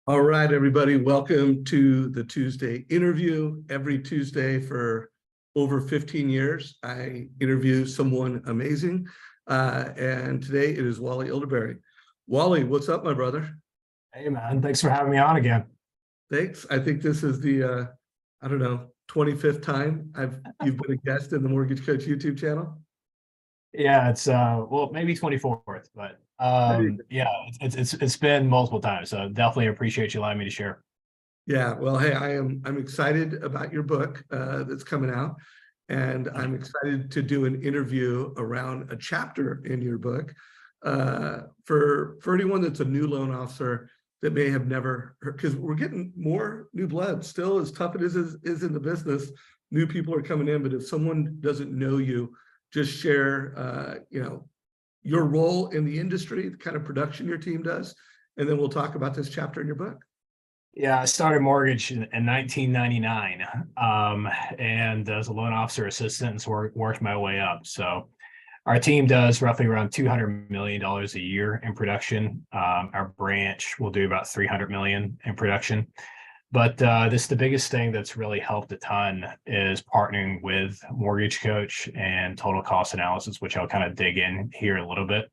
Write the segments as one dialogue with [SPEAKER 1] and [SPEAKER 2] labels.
[SPEAKER 1] All right, everybody, welcome to the Tuesday interview. Every Tuesday for over 15 years, I interview someone amazing. And today it is Wally Elibiary. Wally, what's up, my brother?
[SPEAKER 2] Hey, man. Thanks for having me on again.
[SPEAKER 1] Thanks. I think this is the, 25th time you've been a guest in the Mortgage Coach YouTube channel.
[SPEAKER 2] Yeah, it's well, maybe 24th, but yeah, it's been multiple times. So definitely appreciate you allowing me to share.
[SPEAKER 1] Yeah, well, hey, I'm excited about your book that's coming out, and I'm excited to do an interview around a chapter in your book for anyone that's a new loan officer that may have never heard, because we're getting more new blood. Still, as tough it is in the business, new people are coming in. But if someone doesn't know you, just share your role in the industry, the kind of production your team does, and then we'll talk about this chapter in your book.
[SPEAKER 2] Yeah, I started mortgage in 1999, and as a loan officer assistant, and worked my way up. So our team does roughly around $200 million a year in production. Our branch will do about $300 million in production. But the biggest thing that's really helped a ton is partnering with MortgageCoach and total cost analysis, which I'll kind of dig in here a little bit.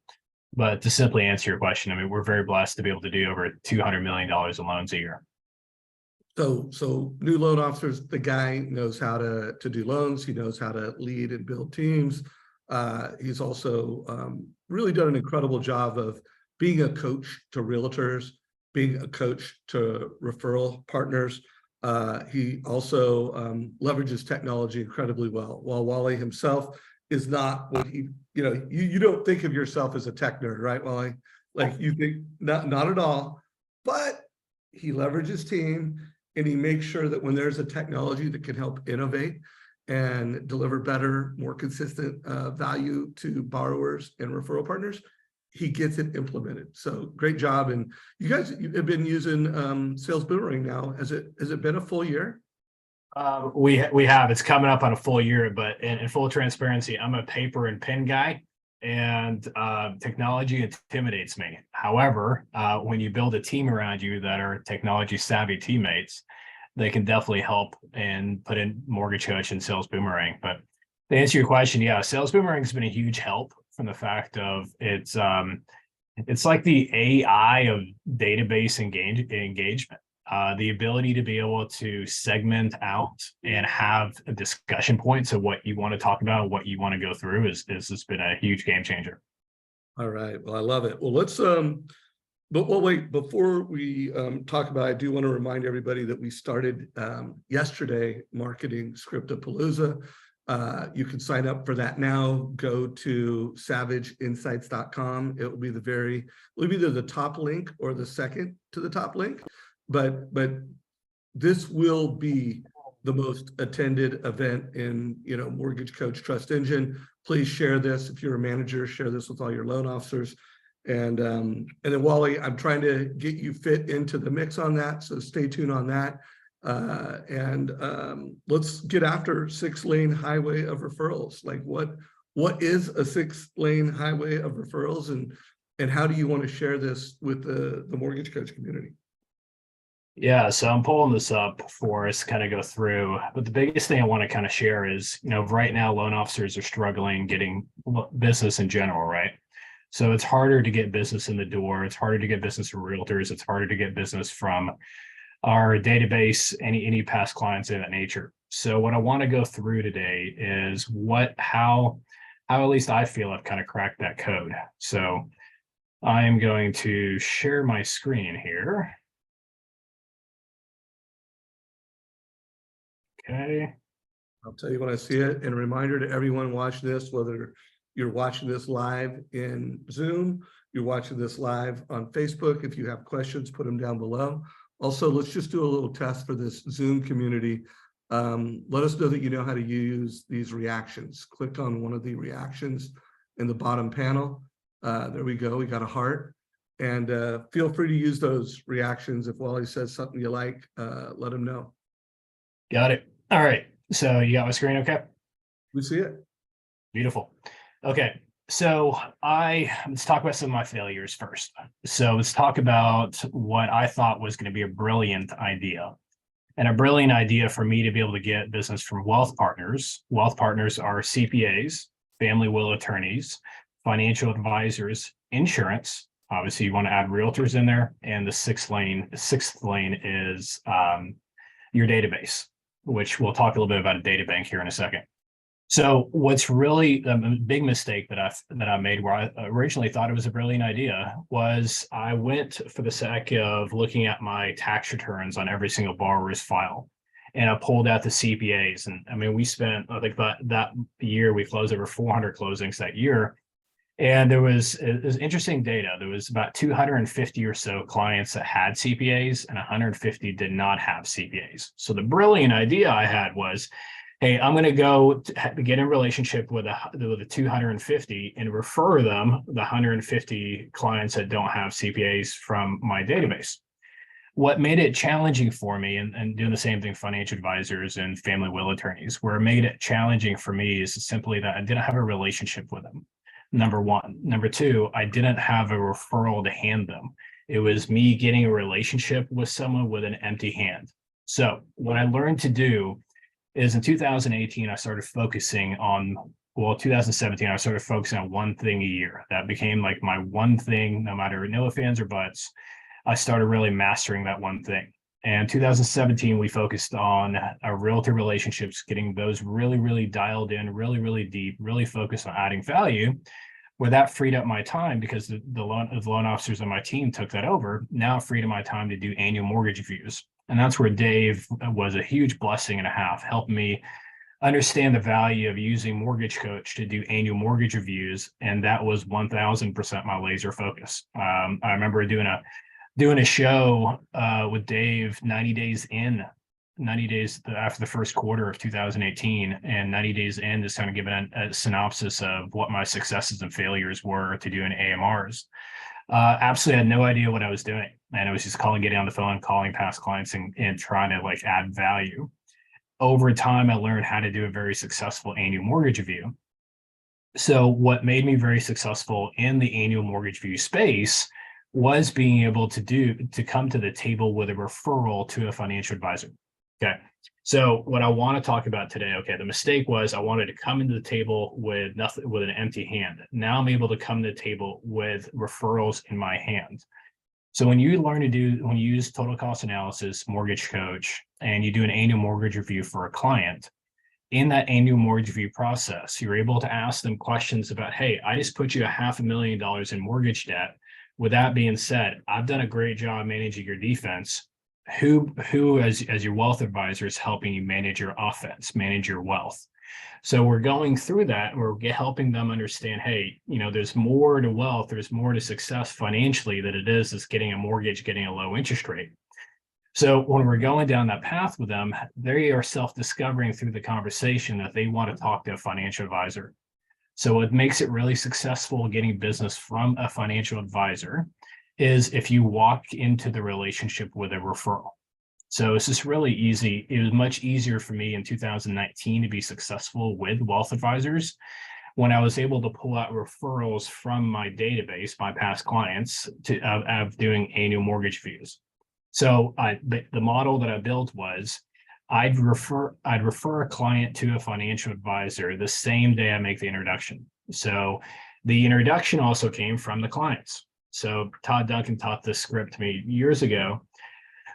[SPEAKER 2] But to simply answer your question, I mean, we're very blessed to be able to do over $200 million in loans a year.
[SPEAKER 1] So new loan officers, the guy knows how to do loans. He knows how to lead and build teams. He's also really done an incredible job of being a coach to realtors, being a coach to referral partners. He also leverages technology incredibly well. While Wally himself is not what you don't think of yourself as a tech nerd, right, Wally? Like you think not at all, but he leverages team and he makes sure that when there's a technology that can help innovate and deliver better, more consistent value to borrowers and referral partners, he gets it implemented. So great job. And you guys have been using Sales Boomerang now. Has it been a full year?
[SPEAKER 2] We have. It's coming up on a full year, but in full transparency, I'm a paper and pen guy, and technology intimidates me. However, when you build a team around you that are technology savvy teammates, they can definitely help and put in MortgageCoach and Sales Boomerang. But to answer your question, yeah, Sales Boomerang has been a huge help from the fact of it's like the AI of database engagement. The ability to be able to segment out and have a discussion points of what you want to talk about, what you want to go through has been a huge game changer.
[SPEAKER 1] All right. Well, I love it. Well, let's but wait, before we talk about it, I do want to remind everybody that we started yesterday marketing Scriptapalooza. You can sign up for that now. Go to savageinsights.com. It will be either the top link or the second to the top link. But this will be the most attended event in Mortgage Coach Trust Engine. Please share this. If you're a manager, share this with all your loan officers. And then Wally, I'm trying to get you fit into the mix on that. So stay tuned on that. Let's get after 6-lane highway of referrals. Like what is a 6-lane highway of referrals, and how do you want to share this with the Mortgage Coach community?
[SPEAKER 2] Yeah, so I'm pulling this up for us to kind of go through, but the biggest thing I want to kind of share is, right now loan officers are struggling getting business in general, right? So it's harder to get business in the door. It's harder to get business from realtors. It's harder to get business from our database, any past clients of that nature. So what I want to go through today is how at least I feel I've kind of cracked that code. So I am going to share my screen here. Okay.
[SPEAKER 1] I'll tell you when I see it. And a reminder to everyone watching this, whether you're watching this live in Zoom, you're watching this live on Facebook. If you have questions, put them down below. Also, let's just do a little test for this Zoom community. Let us know that you know how to use these reactions. Click on one of the reactions in the bottom panel. There we go. We got a heart. And feel free to use those reactions. If Wally says something you like, let him know.
[SPEAKER 2] Got it. All right. So you got my screen okay?
[SPEAKER 1] We see it.
[SPEAKER 2] Beautiful. Okay. So let's talk about some of my failures first. So let's talk about what I thought was going to be a brilliant idea. And a brilliant idea for me to be able to get business from wealth partners. Wealth partners are CPAs, family will attorneys, financial advisors, insurance. Obviously, you want to add realtors in there. And the sixth lane is your database, which we'll talk a little bit about a data bank here in a second. So what's really a big mistake that I made, where I originally thought it was a brilliant idea, was I went for the sake of looking at my tax returns on every single borrower's file, and I pulled out the CPAs. And I mean, we spent, I think that year we closed over 400 closings that year, and it was interesting data. There was about 250 or so clients that had CPAs, and 150 did not have CPAs. So the brilliant idea I had was, hey, I'm going to go get in a relationship with the 250 and refer them the 150 clients that don't have CPAs from my database. What made it challenging for me, and doing the same thing, financial advisors and family will attorneys, where it made it challenging for me is simply that I didn't have a relationship with them. Number one. Number two, I didn't have a referral to hand them. It was me getting a relationship with someone with an empty hand. So what I learned to do is in 2018, I started focusing on, 2017, I started focusing on one thing a year. That became like my one thing, no matter no ifs, ands, or buts. I started really mastering that one thing. And 2017, we focused on our realtor relationships, getting those really, really dialed in, really, really deep, really focused on adding value, where that freed up my time because the loan officers on my team took that over. Now it freed up my time to do annual mortgage reviews. And that's where Dave was a huge blessing and a half, helping me understand the value of using MortgageCoach to do annual mortgage reviews. And that was 1000% my laser focus. I remember doing a show with Dave 90 days after the first quarter of 2018, and 90 days in, just kind of giving a synopsis of what my successes and failures were to doing AMRs. Absolutely had no idea what I was doing. And it was just getting on the phone, calling past clients and trying to like add value. Over time, I learned how to do a very successful annual mortgage review. So what made me very successful in the annual mortgage review space was being able to come to the table with a referral to a financial advisor. Okay. So what I want to talk about today, the mistake was I wanted to come into the table with nothing, with an empty hand. Now I'm able to come to the table with referrals in my hand. So when you use total cost analysis, MortgageCoach, and you do an annual mortgage review for a client, in that annual mortgage review process, you're able to ask them questions about, hey, I just put you $500,000 in mortgage debt. With that being said, I've done a great job managing your defense. Who as your wealth advisor is helping you manage your offense, manage your wealth? So we're going through that. We're helping them understand, hey, there's more to wealth. There's more to success financially than it is getting a mortgage, getting a low interest rate. So when we're going down that path with them, they are self-discovering through the conversation that they want to talk to a financial advisor. So what makes it really successful getting business from a financial advisor is if you walk into the relationship with a referral. So it's just really easy. It was much easier for me in 2019 to be successful with wealth advisors when I was able to pull out referrals from my database, my past clients, of doing annual mortgage reviews. So the model that I built was I'd refer a client to a financial advisor the same day I make the introduction. So the introduction also came from the clients. So Todd Duncan taught this script to me years ago,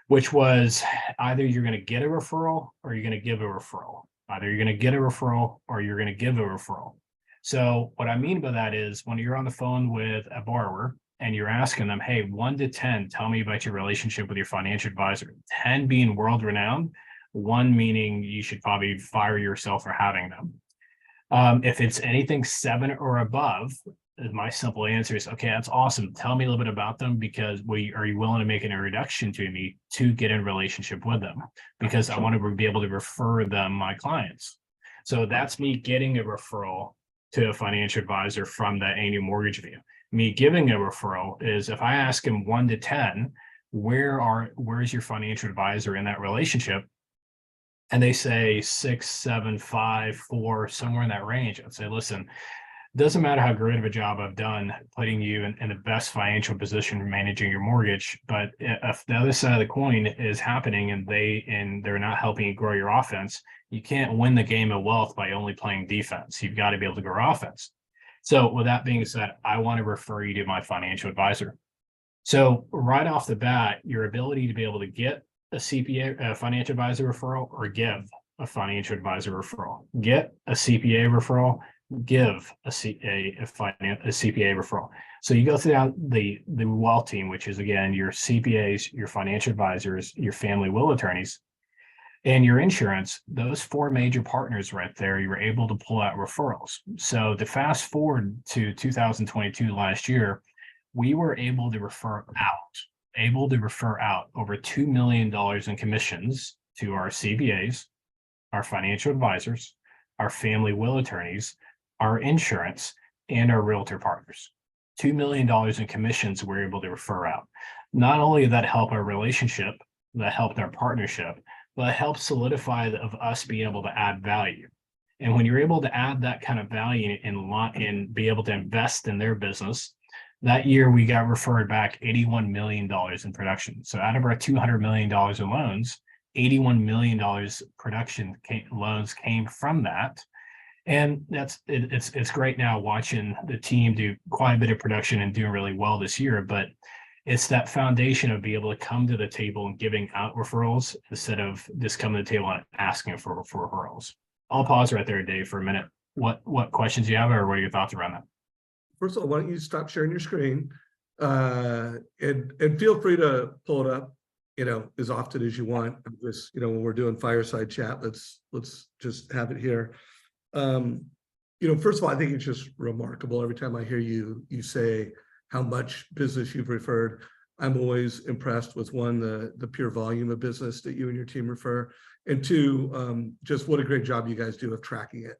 [SPEAKER 2] which was either you're going to get a referral or you're going to give a referral. Either you're going to get a referral or you're going to give a referral. So what I mean by that is when you're on the phone with a borrower and you're asking them, hey, 1 to 10, tell me about your relationship with your financial advisor. 10 being world-renowned, 1 meaning you should probably fire yourself for having them. If it's anything 7 or above, my simple answer is, okay, that's awesome. Tell me a little bit about them, because are you willing to make an introduction to me to get in a relationship with them? Because I want to be able to refer them my clients. So that's me getting a referral to a financial advisor from that annual mortgage review. Me giving a referral is if I ask him 1 to 10, where's your financial advisor in that relationship? And they say 6, 7, 5, 4, somewhere in that range. I'd say, listen, Doesn't matter how great of a job I've done putting you in the best financial position for managing your mortgage, but if the other side of the coin is happening and they're not helping you grow your offense, you can't win the game of wealth by only playing defense. You've got to be able to grow offense. So with that being said, I want to refer you to my financial advisor. So right off the bat, your ability to be able to get a CPA, a financial advisor referral, or give a financial advisor referral, get a CPA referral, give a CPA referral. So you go through down the wealth team, which is again your CPAs, your financial advisors, your family will attorneys, and your insurance. Those four major partners right there, you were able to pull out referrals. So to fast forward to 2022 last year, we were able to refer out over $2 million in commissions to our CPAs, our financial advisors, our family will attorneys, our insurance, and our realtor partners. $2 million in commissions we're able to refer out. Not only did that help our relationship, that helped our partnership, but it helped solidify of us being able to add value. And when you're able to add that kind of value and be able to invest in their business, that year we got referred back $81 million in production. So out of our $200 million in loans, $81 million loans came from that. And it's great now watching the team do quite a bit of production and doing really well this year, but it's that foundation of being able to come to the table and giving out referrals instead of just coming to the table and asking for referrals. I'll pause right there, Dave, for a minute. What questions you have, or what are your thoughts around that?
[SPEAKER 1] First of all, why don't you stop sharing your screen, and feel free to pull it up, as often as you want. Just, when we're doing fireside chat, let's just have it here. First of all, I think it's just remarkable every time I hear you say how much business you've referred. I'm always impressed with, one, the pure volume of business that you and your team refer, and two, just what a great job you guys do of tracking it.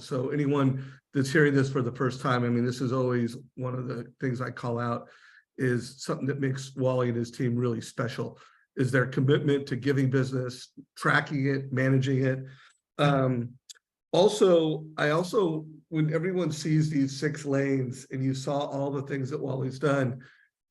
[SPEAKER 1] So anyone that's hearing this for the first time, I mean, this is always one of the things I call out, is something that makes Wally and his team really special, is their commitment to giving business, tracking it, managing it. Also, when everyone sees these 6 lanes and you saw all the things that Wally's done,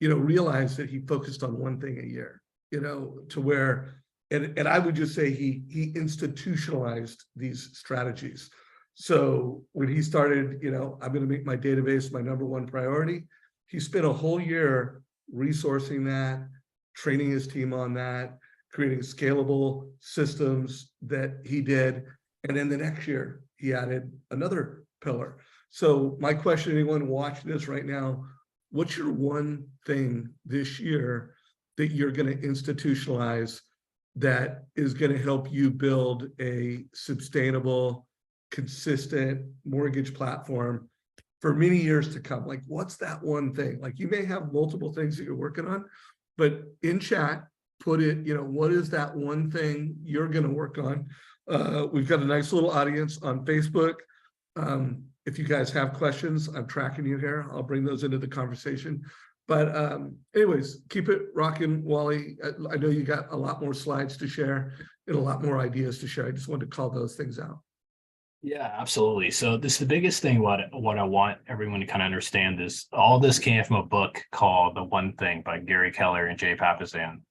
[SPEAKER 1] realize that he focused on one thing a year, to where, and I would just say he institutionalized these strategies. So when he started, I'm going to make my database my #1 priority, he spent a whole year resourcing that, training his team on that, creating scalable systems that he did. And then the next year, he added another pillar. So my question to anyone watching this right now, what's your one thing this year that you're going to institutionalize that is going to help you build a sustainable, consistent mortgage platform for many years to come? Like, what's that one thing? Like, you may have multiple things that you're working on, but in chat, put it, what is that one thing you're going to work on? We've got a nice little audience on Facebook. If you guys have questions, I'm tracking you here. I'll bring those into the conversation. But anyways, keep it rocking, Wally. I know you got a lot more slides to share and a lot more ideas to share. I just wanted to call those things out.
[SPEAKER 2] Yeah, absolutely. So this is the biggest thing. What I want everyone to kind of understand is all this came from a book called The One Thing by Gary Keller and Jay Papasan.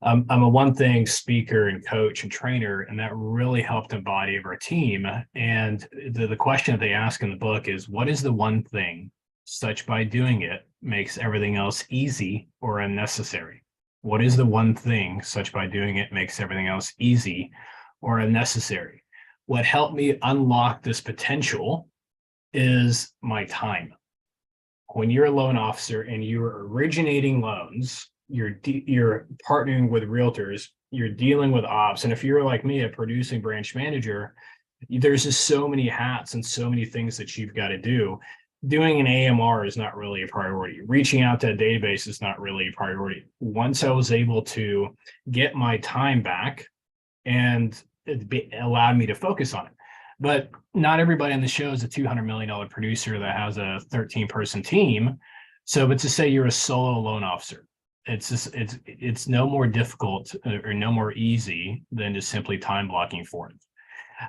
[SPEAKER 2] I'm a one thing speaker and coach and trainer, and that really helped embody of our team. And the question that they ask in the book is, what is the one thing such by doing it makes everything else easy or unnecessary? What is the one thing such by doing it makes everything else easy or unnecessary? What helped me unlock this potential is my time. When you're a loan officer and you're originating loans, you're partnering with realtors, you're dealing with ops. And if you're like me, a producing branch manager, there's just so many hats and so many things that you've got to do. Doing an AMR is not really a priority. Reaching out to a database is not really a priority. Once I was able to get my time back, and it allowed me to focus on it. But not everybody on the show is a $200 million producer that has a 13-person team. So, but to say you're a solo loan officer, it's no more difficult or no more easy than just simply time blocking for it.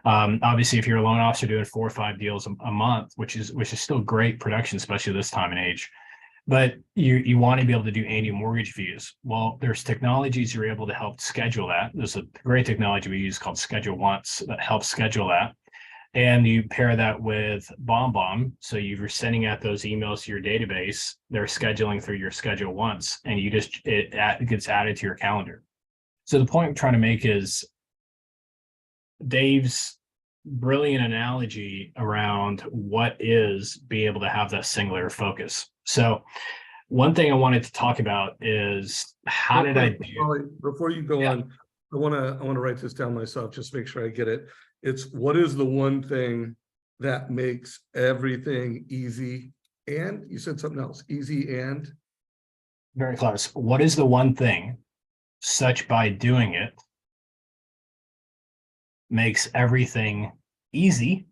[SPEAKER 2] Obviously, if you're a loan officer doing 4 or 5 deals a month, which is still great production, especially this time and age, but you want to be able to do annual mortgage reviews. Well, there's technologies you're able to help schedule that. There's a great technology we use called Schedule Once that helps schedule that. And you pair that with BombBomb. So you're sending out those emails to your database. They're scheduling through your Schedule Once, and it gets added to your calendar. So the point I'm trying to make is Dave's brilliant analogy around what is being able to have that singular focus. So one thing I wanted to talk about is how did I do?
[SPEAKER 1] Before you go on, I want to write this down myself, just make sure I get it. It's what is the one thing that makes everything easy? And you said something else, easy and?
[SPEAKER 2] Very close. What is the one thing such by doing it makes everything easy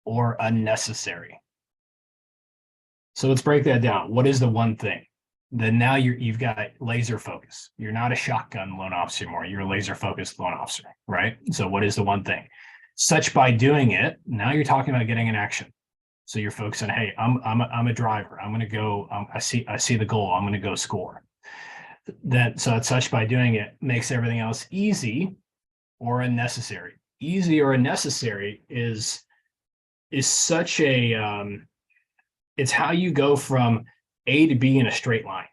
[SPEAKER 2] or unnecessary? So let's break that down. What is the one thing? Then now you've got laser focus. You're not a shotgun loan officer anymore. You're a laser focused loan officer, right? So what is the one thing? Such by doing it, now you're talking about getting an action. So you're focusing, hey, I'm a driver. I'm going to go. I see the goal. I'm going to go score. So it's such by doing it makes everything else easy or unnecessary. Easy or unnecessary is such a it's how you go from A to B in a straight line.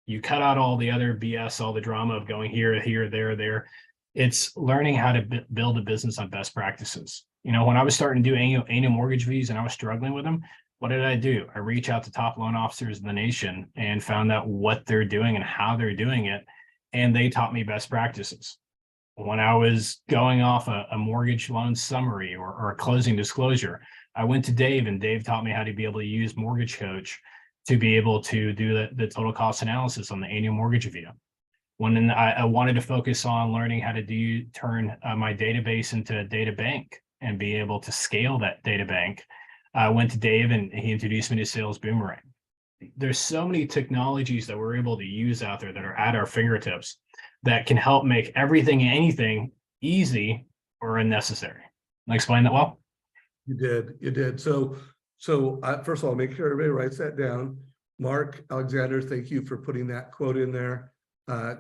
[SPEAKER 2] You cut out all the other BS, all the drama of going here, there. It's learning how to build a business on best practices. You know, when I was starting to do annual mortgage fees and I was struggling with them, what did I do? I reach out to top loan officers in the nation and found out what they're doing and how they're doing it. And they taught me best practices. When I was going off a mortgage loan summary or a closing disclosure, I went to Dave, and Dave taught me how to be able to use MortgageCoach to be able to do the total cost analysis on the annual mortgage review. When I wanted to focus on learning how to turn my database into a data bank and be able to scale that data bank, I went to Dave, and he introduced me to Sales Boomerang. There's so many technologies that we're able to use out there that are at our fingertips that can help make everything and anything easy or unnecessary. Can I explain that well?
[SPEAKER 1] You did. So first of all, make sure everybody writes that down. Mark Alexander, thank you for putting that quote in there.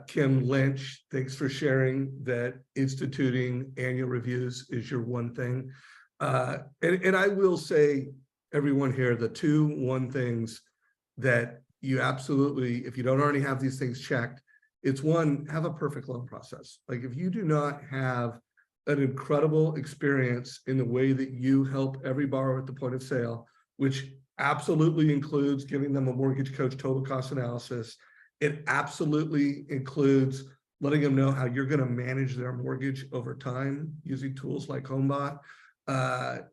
[SPEAKER 1] Kim Lynch, thanks for sharing that instituting annual reviews is your one thing. And I will say, everyone here, the one things that you absolutely, if you don't already have these things checked, it's one, have a perfect loan process. Like if you do not have an incredible experience in the way that you help every borrower at the point of sale, which absolutely includes giving them a MortgageCoach total cost analysis. It absolutely includes letting them know how you're going to manage their mortgage over time using tools like HomeBot.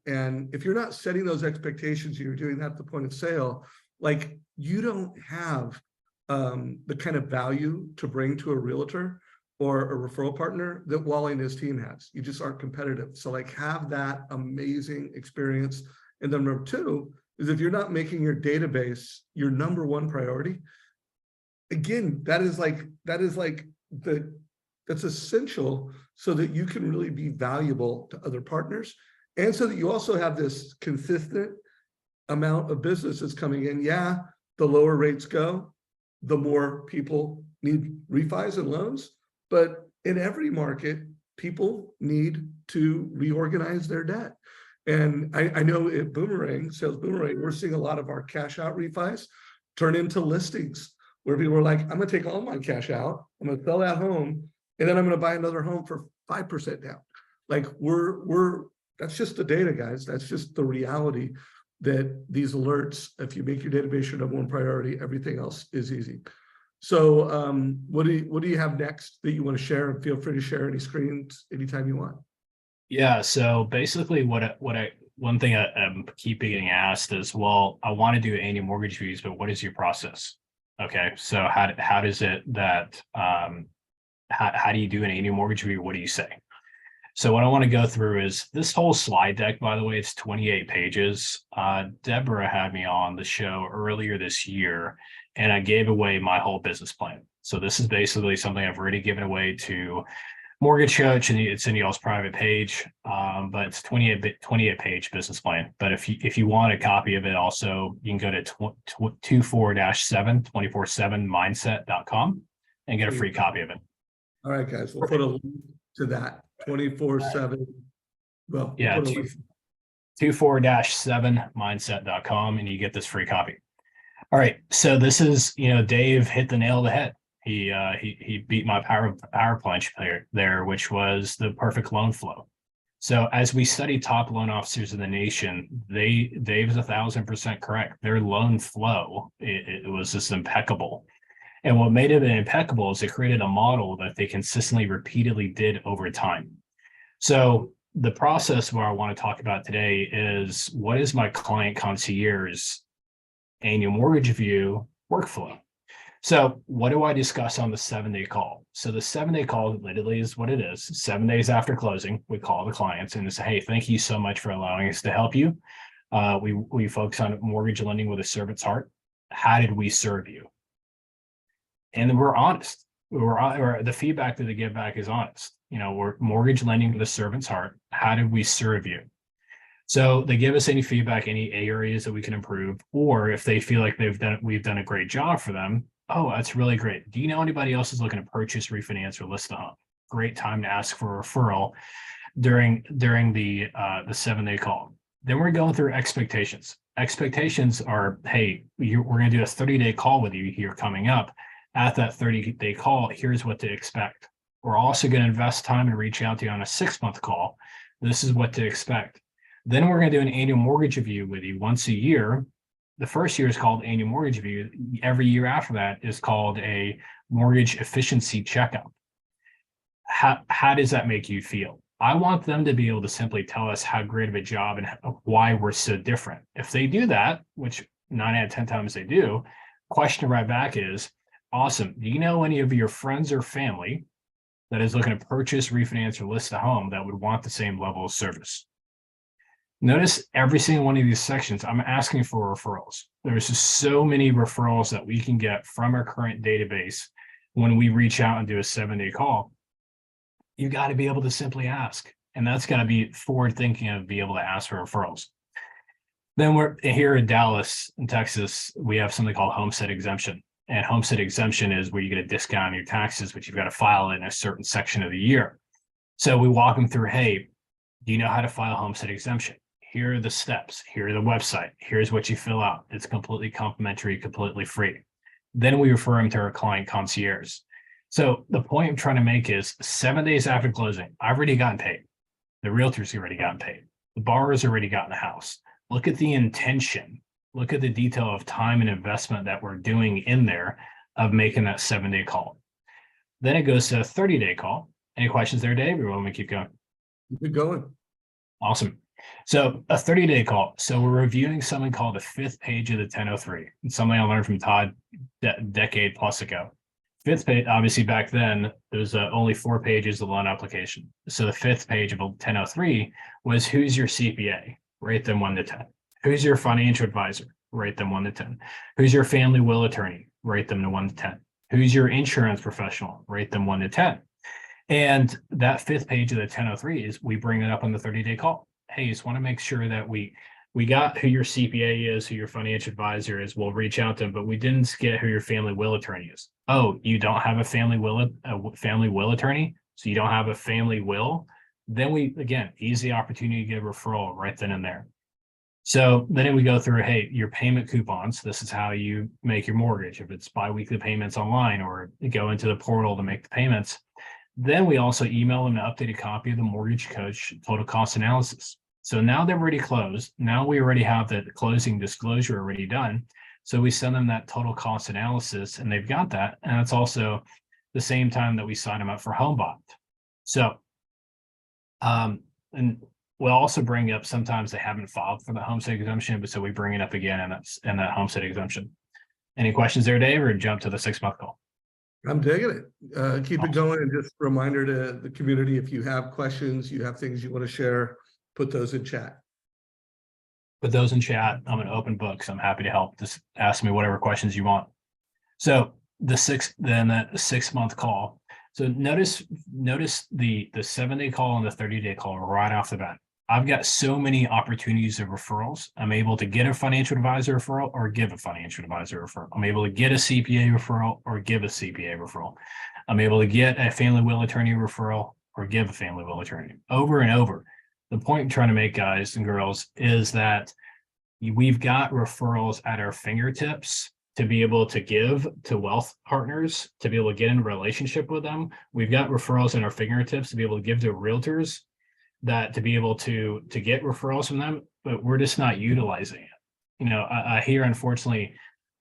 [SPEAKER 1] And if you're not setting those expectations, you're doing that at the point of sale, like you don't have the kind of value to bring to a realtor or a referral partner that Wally and his team has. You just aren't competitive. So like have that amazing experience. And then number two is if you're not making your database your number one priority, again, that's essential so that you can really be valuable to other partners. And so that you also have this consistent amount of business that's coming in. Yeah, the lower rates go, the more people need refis and loans. But in every market, people need to reorganize their debt. And I know at Boomerang, Sales Boomerang, we're seeing a lot of our cash out refis turn into listings where people are like, I'm going to take all my cash out, I'm going to sell that home, and then I'm going to buy another home for 5% down. Like that's just the data, guys. That's just the reality that these alerts, if you make your database your number one priority, everything else is easy. So what do you have next that you want to share? And feel free to share any screens anytime you want.
[SPEAKER 2] Yeah. So basically one thing I keep getting asked is, well, I want to do annual mortgage reviews, but what is your process? Okay. So how does it that, how do you do an annual mortgage review? What do you say? So what I want to go through is this whole slide deck, by the way, it's 28 pages. Deborah had me on the show earlier this year, and I gave away my whole business plan. So this is basically something I've already given away to MortgageCoach, and it's in y'all's private page, but it's 28 page business plan. But if you want a copy of it, also you can go to 24-7mindset.com and get a free copy of it.
[SPEAKER 1] All right, guys, we'll put a link to that 24/7. Well,
[SPEAKER 2] Yeah,
[SPEAKER 1] we'll put a link.
[SPEAKER 2] 24-7mindset.com, and you get this free copy. All right, so this is, Dave hit the nail on the head. He beat my power punch there, which was the perfect loan flow. So as we study top loan officers in the nation, Dave's 1,000% correct. Their loan flow, it was just impeccable. And what made it impeccable is it created a model that they consistently, repeatedly did over time. So the process where I want to talk about today is, what is my client concierge annual mortgage review workflow? So what do I discuss on the 7-day call? So the 7-day call literally is what it is. 7 days after closing, we call the clients and say, hey, thank you so much for allowing us to help you. We focus on mortgage lending with a servant's heart. How did we serve you? And then we're honest. The feedback that they give back is honest. We're mortgage lending with a servant's heart. How did we serve you? So they give us any feedback, any areas that we can improve, or if they feel like we've done a great job for them. Oh, that's really great. Do you know anybody else is looking to purchase, refinance, or list a home? Great time to ask for a referral during the 7-day call. Then we're going through expectations. Expectations are, hey, we're going to do a 30-day call with you here coming up. At that 30-day call, here's what to expect. We're also going to invest time and reach out to you on a 6-month call. This is what to expect. Then we're going to do an annual mortgage review with you once a year. The first year is called annual mortgage review. Every year after that is called a mortgage efficiency checkup. How does that make you feel? I want them to be able to simply tell us how great of a job and why we're so different. If they do that, which 9 out of 10 times they do, question right back is, awesome. Do you know any of your friends or family that is looking to purchase, refinance, or list a home that would want the same level of service? Notice every single one of these sections, I'm asking for referrals. There's just so many referrals that we can get from our current database when we reach out and do a 7-day call. You got to be able to simply ask. And that's got to be forward thinking of be able to ask for referrals. Then we're here in Dallas, in Texas, we have something called homestead exemption. And homestead exemption is where you get a discount on your taxes, but you've got to file it in a certain section of the year. So we walk them through, hey, do you know how to file homestead exemption? Here are the steps. Here are the website. Here's what you fill out. It's completely complimentary, completely free. Then we refer them to our client concierge. So the point I'm trying to make is 7 days after closing, I've already gotten paid. The realtors have already gotten paid. The borrower's already gotten the house. Look at the intention. Look at the detail of time and investment that we're doing in there of making that 7-day call. Then it goes to a 30-day call. Any questions there, Dave? Or want me to keep going?
[SPEAKER 1] Keep going.
[SPEAKER 2] Awesome. So a 30-day call. So we're reviewing something called the 5th page of the 1003. It's something I learned from Todd a decade plus ago. 5th page, obviously back then, there was only 4 pages of loan application. So the 5th page of 1003 was, who's your CPA? Rate them 1 to 10. Who's your financial advisor? Rate them 1 to 10. Who's your family will attorney? Rate them to 1 to 10. Who's your insurance professional? Rate them 1 to 10. And that 5th page of the 1003 is, we bring it up on the 30-day call. Hey, just want to make sure that we got who your CPA is, who your financial advisor is. We'll reach out to them, but we didn't get who your family will attorney is. Oh, you don't have a family will attorney, so you don't have a family will. Then we, again, easy opportunity to get a referral right then and there. So then we go through, hey, your payment coupons. This is how you make your mortgage. If it's biweekly payments online, or you go into the portal to make the payments. Then we also email them an updated copy of the MortgageCoach total cost analysis. So now they're already closed. Now we already have the closing disclosure already done. So we send them that total cost analysis, and they've got that. And it's also the same time that we sign them up for HomeBot. So, and we'll also bring up, sometimes they haven't filed for the homestead exemption, but so we bring it up again in that homestead exemption. Any questions there, Dave, or jump to the 6-month call?
[SPEAKER 1] I'm digging it. Keep it going. And just a reminder to the community, if you have questions, you have things you want to share, put those in chat.
[SPEAKER 2] Put those in chat. I'm an open book, so I'm happy to help. Just ask me whatever questions you want. So the 6-month call. So notice the 7-day call and the 30-day call right off the bat. I've got so many opportunities of referrals. I'm able to get a financial advisor referral or give a financial advisor referral. I'm able to get a CPA referral or give a CPA referral. I'm able to get a family will attorney referral or give a family will attorney, over and over. The point I'm trying to make, guys and girls, is that we've got referrals at our fingertips to be able to give to wealth partners, to be able to get in a relationship with them. We've got referrals at our fingertips to be able to give to realtors, that to be able to get referrals from them, but we're just not utilizing it. You know, I hear, unfortunately,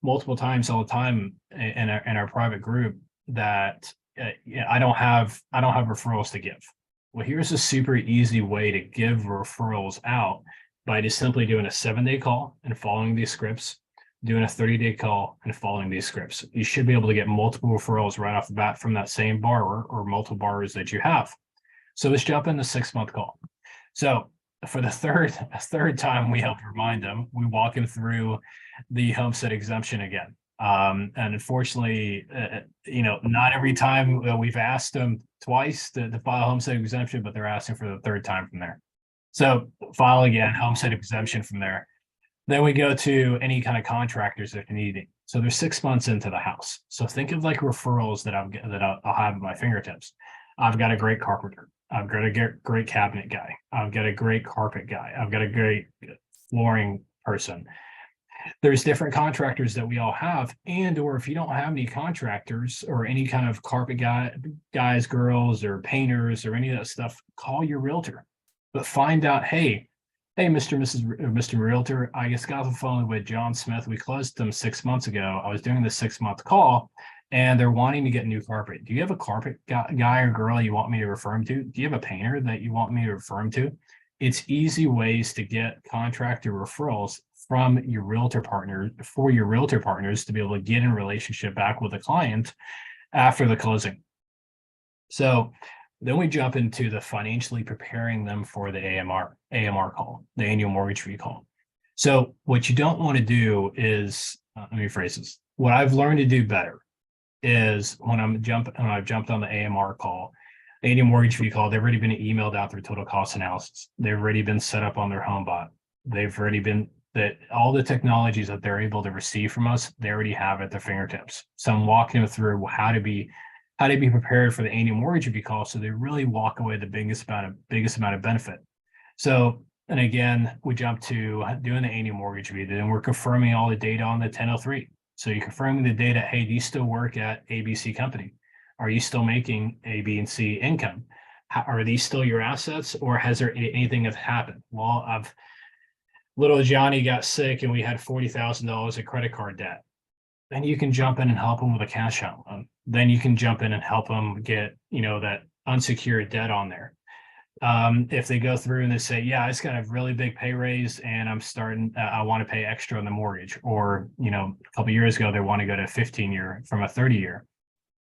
[SPEAKER 2] multiple times all the time in our private group that I don't have referrals to give. Well, here's a super easy way to give referrals out by just simply doing a 7-day call and following these scripts, doing a 30-day call and following these scripts. You should be able to get multiple referrals right off the bat from that same borrower or multiple borrowers that you have. So let's jump in the 6-month call. So for the third time, we help remind them, we walk them through the homestead exemption again. And unfortunately, you know, not every time we've asked them twice to file a homestead exemption, but they're asking for the third time from there. So file again, homestead exemption from there. Then we go to any kind of contractors that you need. So they're 6 months into the house. So think of like referrals that I'll have at my fingertips. I've got a great carpenter. I've got a great cabinet guy. I've got a great carpet guy. I've got a great flooring person. There's different contractors that we all have, and or if you don't have any contractors or any kind of carpet guys, girls, or painters or any of that stuff, call your realtor. But find out, hey, Mr. Realtor, I just got off the phone with John Smith. We closed them 6 months ago. I was doing the 6-month call, and they're wanting to get new carpet. Do you have a carpet guy or girl you want me to refer them to? Do you have a painter that you want me to refer them to? It's easy ways to get contractor referrals from your realtor partner, for your realtor partners to be able to get in relationship back with a client after the closing. So then we jump into the financially preparing them for the AMR call, the annual mortgage fee call. So what you don't want to do is, let me rephrase this. What I've learned to do better is when I've jumped on the AMR call, annual mortgage fee call, they've already been emailed out their total cost analysis. They've already been set up on their home bot. They've already been, that all the technologies that they're able to receive from us, they already have at their fingertips. So I'm walking them through how to be prepared for the annual mortgage fee call, so they really walk away the biggest amount of benefit. So, and again, we jump to doing the annual mortgage fee, then we're confirming all the data on the 1003. So you're confirming the data. Hey, do you still work at ABC company? Are you still making A, B, and C income? Are these still your assets, or has there anything that happened? Well, little Johnny got sick and we had $40,000 of credit card debt. Then you can jump in and help them with a cash out loan. Then you can jump in and help them get, you know, that unsecured debt on there. If they go through and they say, yeah, I just got a really big pay raise and I'm starting, I want to pay extra on the mortgage, or, you know, a couple of years ago, they want to go to a 15-year from a 30-year.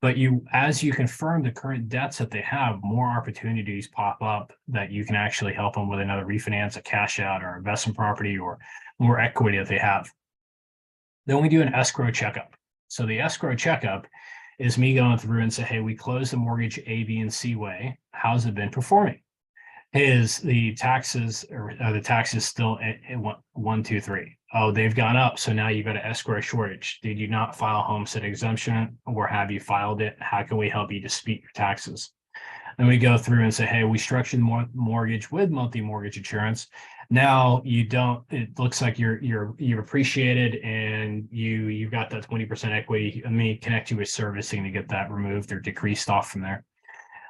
[SPEAKER 2] But as you confirm the current debts that they have, more opportunities pop up that you can actually help them with another refinance, a cash out, or investment property, or more equity that they have. Then we do an escrow checkup. So the escrow checkup is me going through and say, hey, we closed the mortgage A, B, and C way. How's it been performing? Is the taxes still at 1, 2, 3? Oh, they've gone up. So now you've got an escrow shortage. Did you not file a homestead exemption, or have you filed it? How can we help you dispute your taxes? Then we go through and say, hey, we structured mortgage with monthly mortgage insurance. Now you don't, it looks like you've appreciated and you've got that 20% equity. Let me connect you with servicing to get that removed or decreased off from there.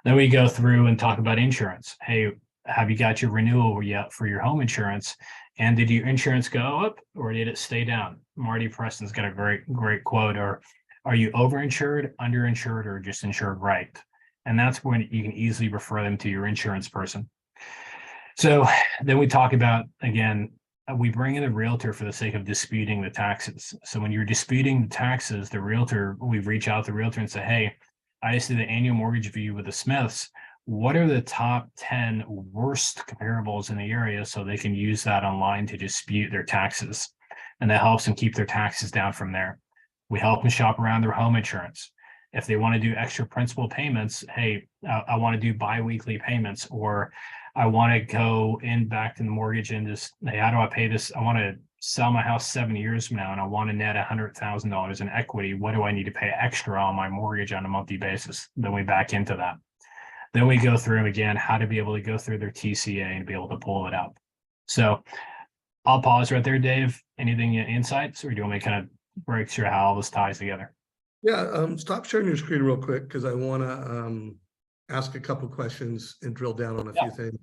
[SPEAKER 2] Then we go through and talk about insurance. Hey, have you got your renewal yet for your home insurance? And did your insurance go up or did it stay down? Marty Preston's got a great quote. Or are you overinsured, underinsured, or just insured right? And that's when you can easily refer them to your insurance person. So then we talk about, again, we bring in a realtor for the sake of disputing the taxes. So when you're disputing the taxes, we reach out to the realtor and say, hey, I just did the annual mortgage review with the Smiths. What are the top 10 worst comparables in the area, so they can use that online to dispute their taxes? And that helps them keep their taxes down from there. We help them shop around their home insurance. If they want to do extra principal payments, hey, I want to do biweekly payments, or I want to go in back to the mortgage and just, hey, how do I pay this? I want to sell my house 7 years from now and I want to net $100,000 in equity. What do I need to pay extra on my mortgage on a monthly basis? Then we back into that. Then we go through again, how to be able to go through their TCA and be able to pull it up. So I'll pause right there, Dave. Anything insights, or do you want me to kind of break through how all this ties together?
[SPEAKER 1] Yeah, stop sharing your screen real quick because I want to ask a couple questions and drill down on a few things.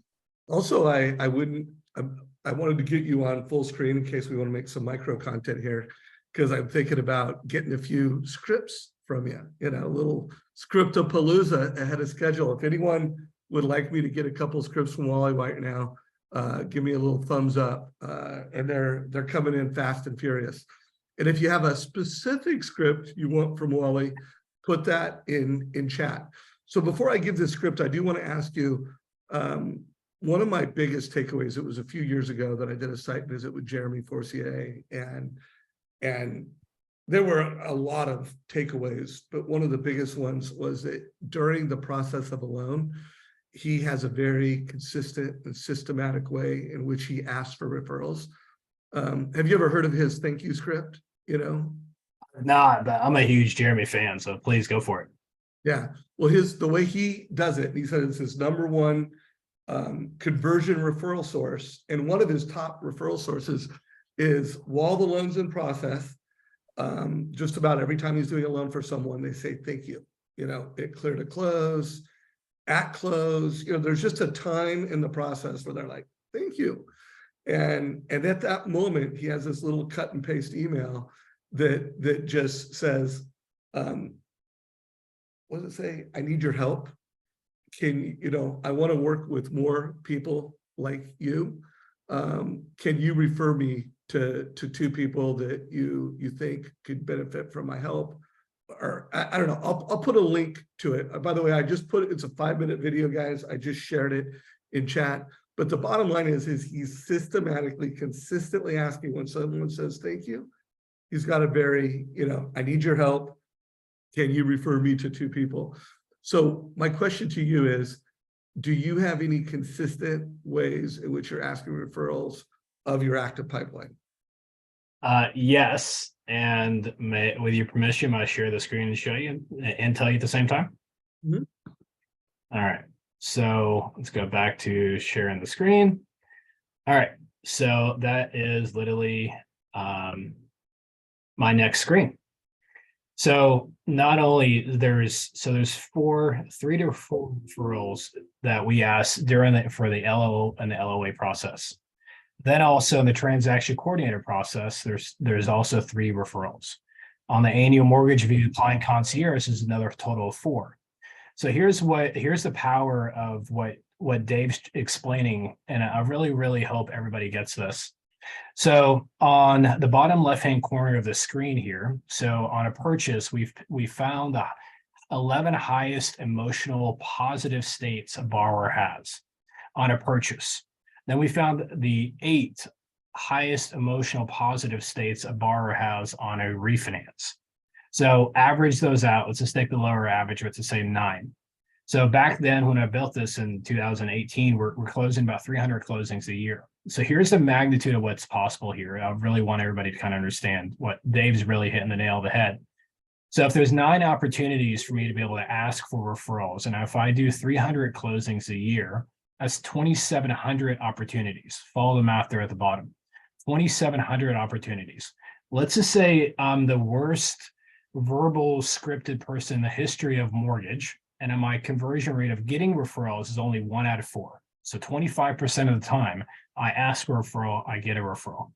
[SPEAKER 1] Also, I wanted to get you on full screen in case we want to make some micro content here, because I'm thinking about getting a few scripts from you, a little scriptapalooza ahead of schedule. If anyone would like me to get a couple scripts from Wally right now, give me a little thumbs up. And they're coming in fast and furious. And if you have a specific script you want from Wally, put that in chat. So before I give this script, I do want to ask you, one of my biggest takeaways, it was a few years ago that I did a site visit with Jeremy Forcier, and there were a lot of takeaways, but one of the biggest ones was that during the process of a loan, he has a very consistent and systematic way in which he asks for referrals. Have you ever heard of his thank you script?
[SPEAKER 2] Not, but I'm a huge Jeremy fan, so please go for it.
[SPEAKER 1] Yeah, well, the way he does it, he said it's his number one conversion referral source, and one of his top referral sources is while the loan's in process. Just about every time he's doing a loan for someone, they say thank you. It clear to close, at close. There's just a time in the process where they're like, thank you. And at that moment, he has this little cut and paste email that just says, what does it say? I need your help. I want to work with more people like you. Can you refer me to 2 people that you think could benefit from my help? Or I don't know. I'll put a link to it. By the way, I just it's a 5-minute video, guys. I just shared it in chat. But the bottom line is he's systematically, consistently asking when someone says thank you. He's got a very, I need your help. Can you refer me to 2 people? So my question to you is, do you have any consistent ways in which you're asking referrals of your active pipeline?
[SPEAKER 2] Yes. And with your permission, I share the screen and show you and tell you at the same time.
[SPEAKER 1] Mm-hmm.
[SPEAKER 2] All right. So let's go back to sharing the screen. All right. So that is literally my next screen. So not only there's 3 to 4 referrals that we ask for the LO and the LOA process. Then also in the transaction coordinator process, there's also 3 referrals. On the annual mortgage review client concierge is another total of 4. So here's the power of what Dave's explaining, and I really, really hope everybody gets this. So on the bottom left-hand corner of the screen here, so on a purchase, we found the 11 highest emotional positive states a borrower has on a purchase. Then we found the 8 highest emotional positive states a borrower has on a refinance. So average those out. Let's just take the lower average, let's just say 9. So back then, when I built this in 2018, we're closing about 300 closings a year. So here's the magnitude of what's possible here. I really want everybody to kind of understand what Dave's really hitting the nail on the head. So if there's 9 opportunities for me to be able to ask for referrals, and if I do 300 closings a year, that's 2,700 opportunities. Follow the math there at the bottom. 2,700 opportunities. Let's just say I'm the worst verbal scripted person in the history of mortgage, and my conversion rate of getting referrals is only 1 out of 4. So 25% of the time I ask for a referral, I get a referral.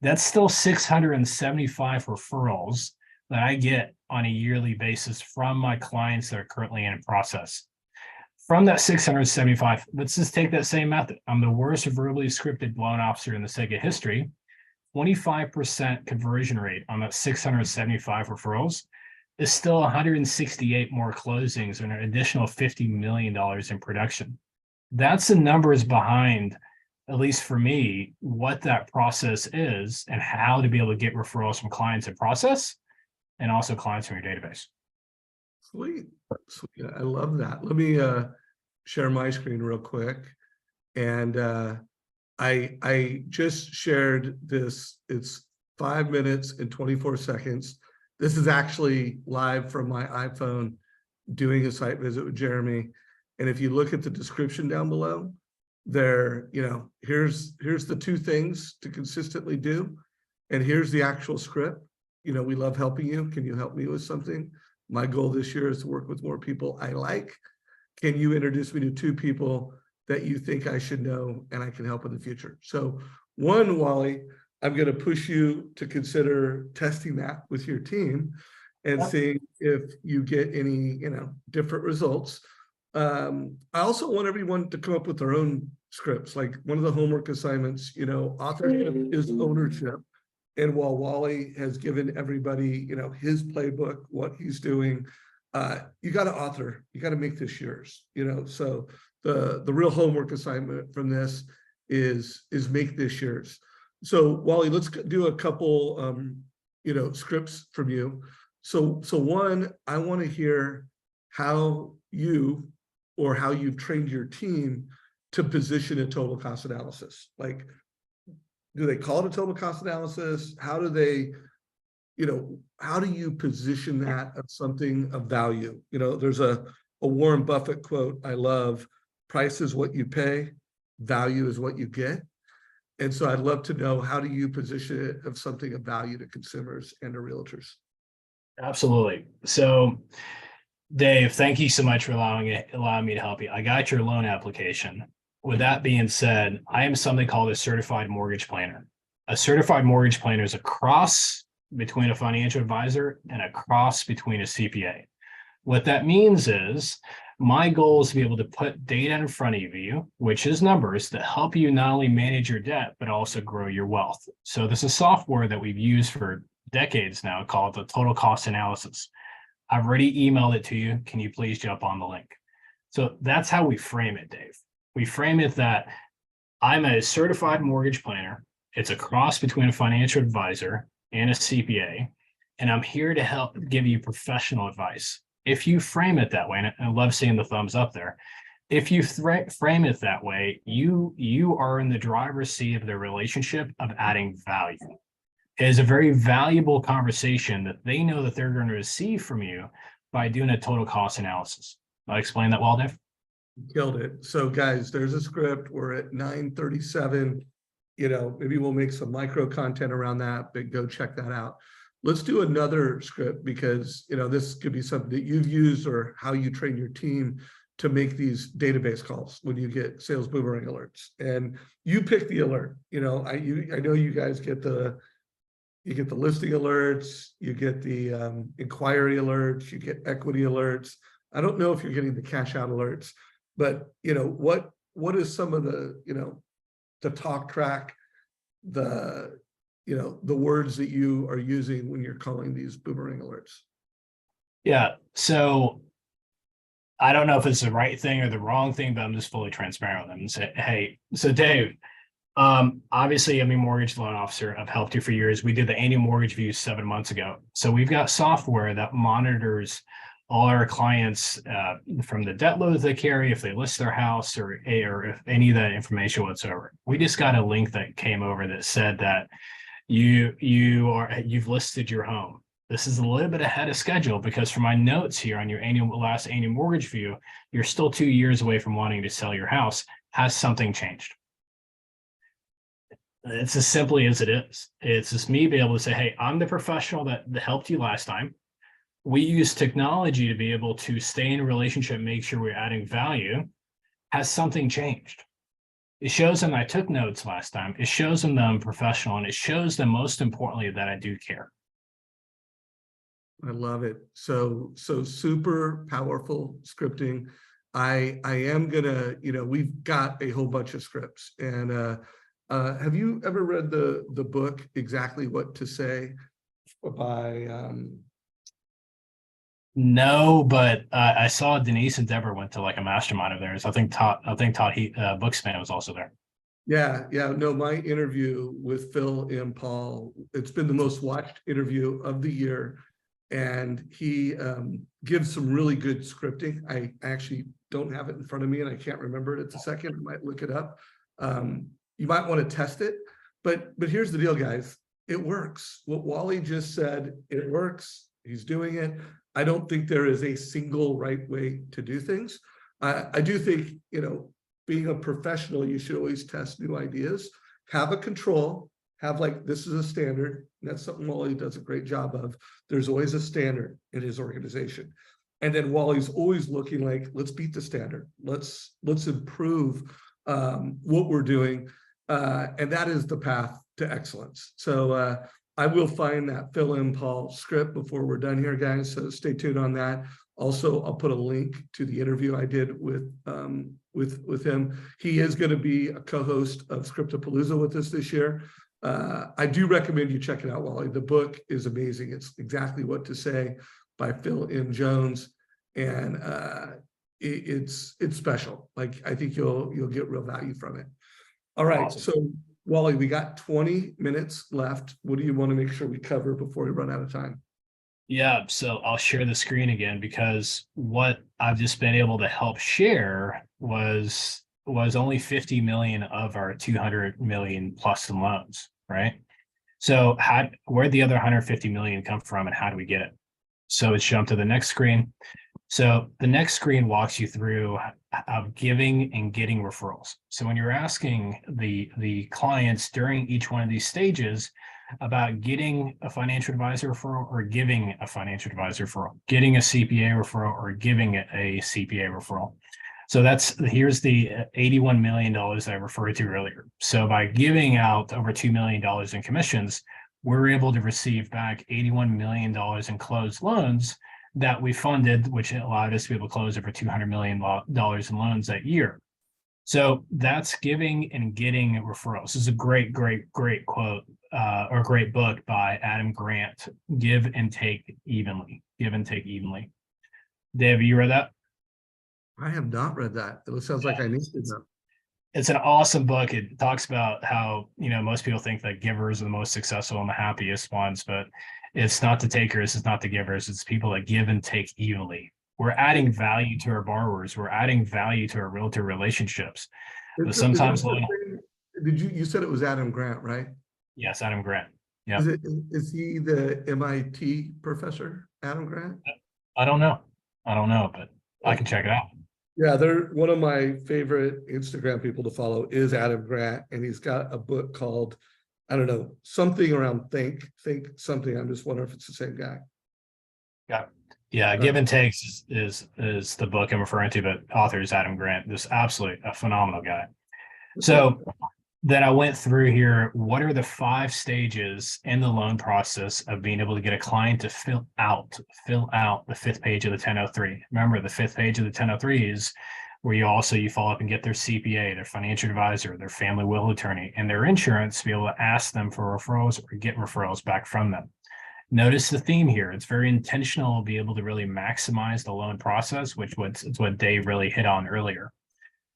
[SPEAKER 2] That's still 675 referrals that I get on a yearly basis from my clients that are currently in process. From that 675, let's just take that same method. I'm the worst verbally scripted loan officer in the SEGA history. 25% conversion rate on that 675 referrals is still 168 more closings and an additional $50 million in production. That's the numbers behind, at least for me, what that process is and how to be able to get referrals from clients in process and also clients from your database.
[SPEAKER 1] Sweet. Sweet. I love that. Let me share my screen real quick. And I just shared this. It's 5 minutes and 24 seconds. This is actually live from my iPhone doing a site visit with Jeremy. And if you look at the description down below, there, here's the 2 things to consistently do. And here's the actual script. We love helping you. Can you help me with something? My goal this year is to work with more people I like. Can you introduce me to 2 people that you think I should know and I can help in the future? So 1, Wally, I'm going to push you to consider testing that with your team and seeing if you get any, different results. I also want everyone to come up with their own scripts. Like one of the homework assignments, authorship is ownership. And while Wally has given everybody, his playbook, what he's doing, you got to author, you got to make this yours, so the real homework assignment from this is make this yours. So Wally, let's do a couple, scripts from you. So 1, I want to hear how you've trained your team to position a total cost analysis. Like, do they call it a total cost analysis? How do they, how do you position that as something of value? There's a Warren Buffett quote I love: price is what you pay, value is what you get. And so I'd love to know, how do you position it of something of value to consumers and to realtors?
[SPEAKER 2] Absolutely. So Dave, thank you so much for allowing me to help you. I got your loan application. With that being said, I am something called a certified mortgage planner. A certified mortgage planner is a cross between a financial advisor and a cross between a CPA. What that means is my goal is to be able to put data in front of you, which is numbers, that help you not only manage your debt, but also grow your wealth. So this is software that we've used for decades now called the total cost analysis. I've already emailed it to you. Can you please jump on the link? So that's how we frame it, Dave. We frame it that I'm a certified mortgage planner. It's a cross between a financial advisor and a CPA, and I'm here to help give you professional advice. If you frame it that way, and I love seeing the thumbs up there, if you frame it that way, you are in the driver's seat of the relationship of adding value. It is a very valuable conversation that they know that they're going to receive from you by doing a total cost analysis. I'll explain that well, Dave.
[SPEAKER 1] Killed it. So guys, there's a script. We're at 9:37. Maybe we'll make some micro content around that, but go check that out. Let's do another script, because this could be something that you've used or how you train your team to make these database calls when you get sales boomerang alerts. And you pick the alert. I know you guys get the listing alerts, you get the inquiry alerts, you get equity alerts. I don't know if you're getting the cash out alerts, but what is some of the the talk track, the words that you are using when you're calling these boomerang alerts?
[SPEAKER 2] Yeah. So I don't know if it's the right thing or the wrong thing, but I'm just fully transparent with them and say, hey, so Dave, obviously I'm a mortgage loan officer. I've helped you for years. We did the annual mortgage review 7 months ago. So we've got software that monitors all our clients from the debt loads they carry, if they list their house or if any of that information whatsoever. We just got a link that came over that said that you've listed your home. This is a little bit ahead of schedule, because from my notes here on your last annual mortgage review, you're still 2 years away from wanting to sell your house. Has something changed? It's as simply as it is. It's just me being able to say, hey, I'm the professional that helped you last time. We use technology to be able to stay in a relationship, make sure we're adding value. Has something changed? It shows them I took notes last time. It shows them that I'm professional, and it shows them, most importantly, that I do care.
[SPEAKER 1] I love it. So super powerful scripting. I am gonna, we've got a whole bunch of scripts. And have you ever read the book Exactly What to Say by
[SPEAKER 2] No, but I saw Denise and Deborah went to like a mastermind of theirs. I think Todd Bookspan was also there.
[SPEAKER 1] Yeah. No, my interview with Phil and Paul, it's been the most watched interview of the year. and he gives some really good scripting. I actually don't have it in front of me and I can't remember it at the second. I might look it up. You might want to test it, but here's the deal, guys. It works. What Wally just said, it works. He's doing it. I don't think there is a single right way to do things. I do think, you know, being a professional, you should always test new ideas, have a control, have like, this is a standard. And that's something Wally does a great job of. There's always a standard in his organization. And then Wally's always looking like, let's beat the standard. Let's improve what we're doing. And that is the path to excellence. So I will find that fill in Paul script before we're done here, guys. So stay tuned on that. Also, I'll put a link to the interview I did with him. He is going to be a co-host of Scriptapalooza with us this year. I do recommend you check it out, Wally. The book is amazing. It's Exactly What to Say by Phil M. Jones, and it's special. Like, I think you'll get real value from it. All right, awesome. So Wally, we got 20 minutes left. What do you want to make sure we cover before we run out of time?
[SPEAKER 2] Yeah, so I'll share the screen again, because what I've just been able to help share was only 50 million of our 200 million plus in loans, right? So where'd the other 150 million come from, and how do we get it? So let's jump to the next screen. So the next screen walks you through of giving and getting referrals. So when you're asking the clients during each one of these stages about getting a financial advisor referral or giving a financial advisor referral, getting a CPA referral or giving a CPA referral. So here's the $81 million I referred to earlier. So by giving out over $2 million in commissions, we're able to receive back $81 million in closed loans that we funded, which allowed us to be able to close over $200 million in loans that year. So that's giving and getting referrals. This is a great quote or great book by Adam Grant, Give and Take Evenly. Give and Take Evenly. Dave, you read that?
[SPEAKER 1] I have not read that. It sounds like I need to know.
[SPEAKER 2] It's an awesome book. It talks about how, most people think that givers are the most successful and the happiest ones, but it's not the takers, it's not the givers, it's people that give and take evenly. We're adding value to our borrowers. We're adding value to our realtor relationships. But sometimes
[SPEAKER 1] you said it was Adam Grant, right?
[SPEAKER 2] Yes, Adam Grant. Yeah.
[SPEAKER 1] Is he the MIT professor, Adam Grant?
[SPEAKER 2] I don't know, but I can check it out.
[SPEAKER 1] Yeah, they're one of my favorite Instagram people to follow is Adam Grant, and he's got a book called, I don't know, something around think something. I'm just wondering if it's the same guy.
[SPEAKER 2] Yeah. Give and Takes is the book I'm referring to, but author is Adam Grant. This absolutely a phenomenal guy. So then I went through here. What are the 5 stages in the loan process of being able to get a client to fill out the 5th page of the 1003? Remember, the 5th page of the 1003 is where you follow up and get their CPA, their financial advisor, their family will attorney, and their insurance to be able to ask them for referrals or get referrals back from them. Notice the theme here. It's very intentional to be able to really maximize the loan process, which was what Dave really hit on earlier.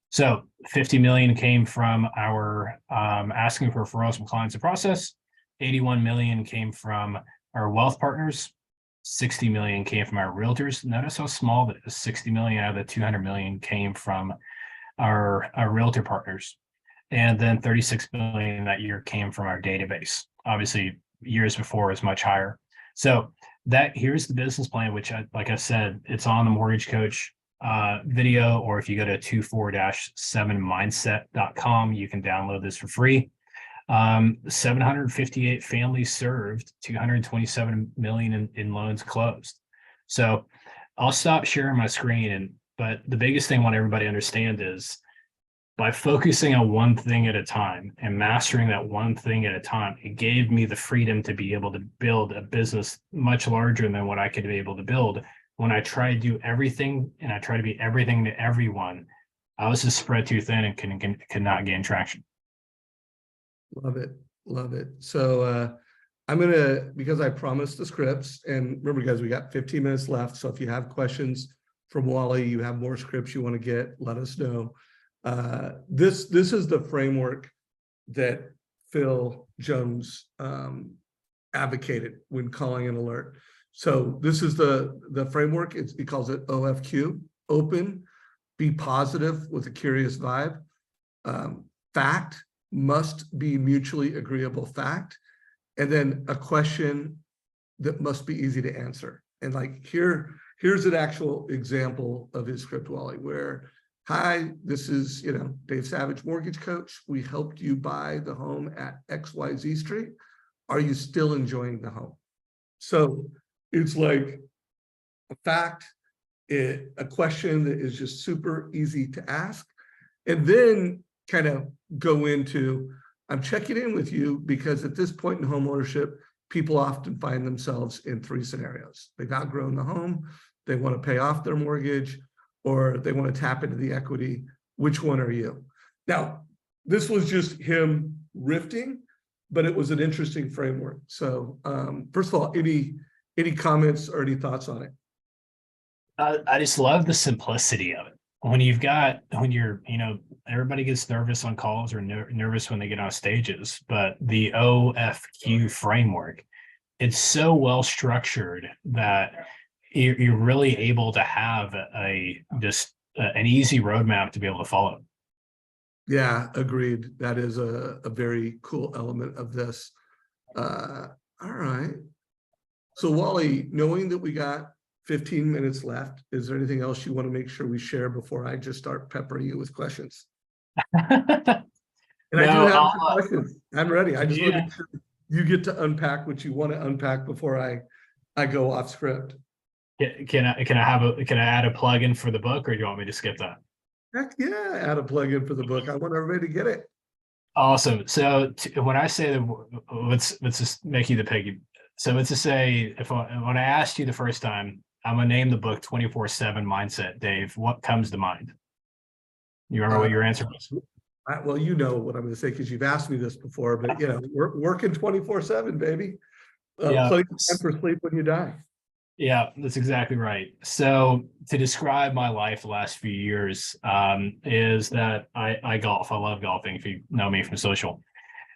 [SPEAKER 2] So 50 million came from our asking for referrals from clients in process. 81 million came from our wealth partners. 60 million came from our realtors. Notice how small that is. 60 million out of the 200 million came from our realtor partners. And then 36 million that year came from our database. Obviously, years before is much higher. So here's the business plan, which like I said, it's on the MortgageCoach video, or if you go to 24-7mindset.com, you can download this for free. 758 families served, 227 million in loans closed. So I'll stop sharing my screen, but the biggest thing I want everybody to understand is by focusing on one thing at a time and mastering that one thing at a time, it gave me the freedom to be able to build a business much larger than what I could be able to build. When I try to do everything and I try to be everything to everyone, I was just spread too thin and could not gain traction.
[SPEAKER 1] Love it. So because I promised the scripts, and remember guys, we got 15 minutes left. So if you have questions from Wally, you have more scripts you want to get, let us know. This is the framework that Phil Jones advocated when calling an alert. So this is the framework. He calls it OFQ: open, be positive with a curious vibe, fact, must be mutually agreeable fact, and then a question that must be easy to answer. And like here's an actual example of his script, Wally, where, hi, this is, Dave Savage, mortgage coach. We helped you buy the home at XYZ Street. Are you still enjoying the home? So it's like a fact, a question that is just super easy to ask, and then kind of go into, I'm checking in with you because at this point in home ownership, people often find themselves in three scenarios. They've outgrown the home, they want to pay off their mortgage, or they want to tap into the equity. Which one are you? Now, this was just him riffing, but it was an interesting framework. So first of all, any comments or any thoughts on it?
[SPEAKER 2] I just love the simplicity of it. When you're, everybody gets nervous on calls or nervous when they get on stages, but the OFQ framework, it's so well structured that you're really able to have an easy roadmap to be able to follow.
[SPEAKER 1] Yeah, agreed. That is a very cool element of this. All right. So Wally, knowing that we got 15 minutes left, is there anything else you want to make sure we share before I just start peppering you with questions? And I do have some questions. I'm ready. I just want to make sure you get to unpack what you want to unpack before I go off script.
[SPEAKER 2] Can I add a plug-in for the book, or do you want me to skip that?
[SPEAKER 1] Heck yeah, add a plug-in for the book. I want everybody to get it.
[SPEAKER 2] Awesome. So when I say that, let's just make you the piggy. So let's just say when I asked you the first time, I'm gonna name the book 24/7 Mindset, Dave. What comes to mind? You remember what your answer was?
[SPEAKER 1] Well, you know what I'm going to say because you've asked me this before, but we're working 24/7, baby. Plenty of time for sleep when you die.
[SPEAKER 2] Yeah, that's exactly right. So to describe my life the last few years is that I golf. I love golfing, if you know me from social.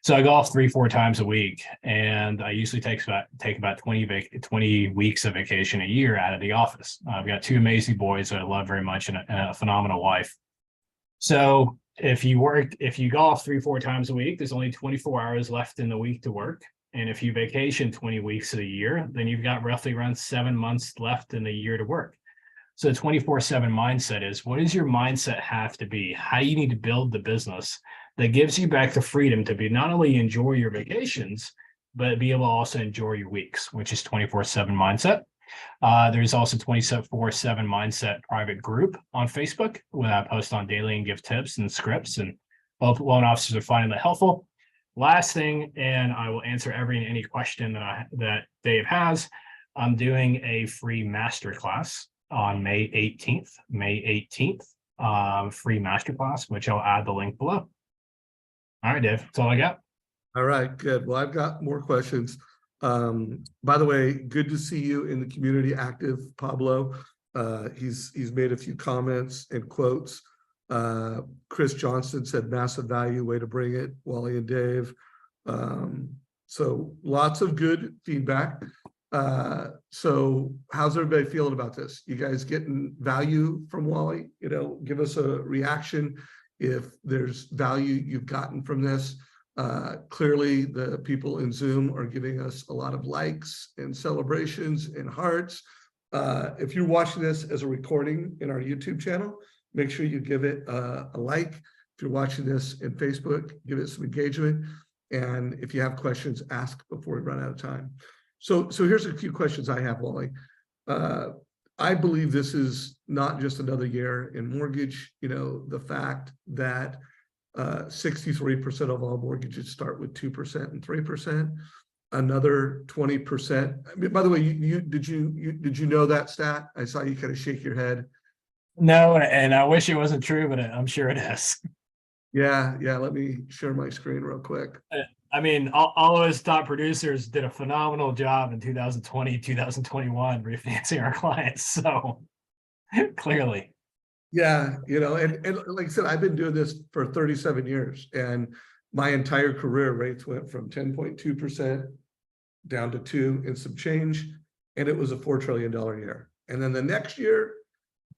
[SPEAKER 2] So I golf 3-4 times a week, and I usually take about 20 weeks of vacation a year out of the office. I've got two amazing boys that I love very much, and a phenomenal wife. So if you golf 3-4 times a week, there's only 24 hours left in the week to work. And if you vacation 20 weeks of the year, then you've got roughly around 7 months left in the year to work. So 24/7 mindset is, what does your mindset have to be? How do you need to build the business that gives you back the freedom to be not only enjoy your vacations, but be able to also enjoy your weeks, which is 24/7 mindset. There's also 24/7 mindset private group on Facebook where I post on daily and give tips and scripts, and both loan officers are finding that helpful. Last thing, and I will answer every and any question that Dave has. I'm doing a free masterclass on May 18th, free masterclass, which I'll add the link below. All right, Dave, that's all I got.
[SPEAKER 1] All right, good. Well, I've got more questions. By the way, good to see you in the community active, Pablo. He's made a few comments and quotes. Chris Johnson said, massive value, way to bring it, Wally and Dave. So lots of good feedback. So how's everybody feeling about this? You guys getting value from Wally? Give us a reaction if there's value you've gotten from this. Clearly the people in Zoom are giving us a lot of likes and celebrations and hearts. If you're watching this as a recording in our YouTube channel, make sure you give it a like. If you're watching this in Facebook, give it some engagement. And if you have questions, ask before we run out of time. So here's a few questions I have, Wally. I believe this is not just another year in mortgage. The fact that 63% of all mortgages start with 2% and 3%. Another 20%. I mean, by the way, did you know that stat? I saw you kind of shake your head.
[SPEAKER 2] No, and I wish it wasn't true, but I'm sure it is.
[SPEAKER 1] Yeah. Let me share my screen real quick.
[SPEAKER 2] I mean, all of his top producers did a phenomenal job in 2020, 2021 refinancing our clients. So clearly.
[SPEAKER 1] Yeah, and like I said, I've been doing this for 37 years, and my entire career rates went from 10.2% down to 2% and some change. and it was a $4 trillion year. And then the next year,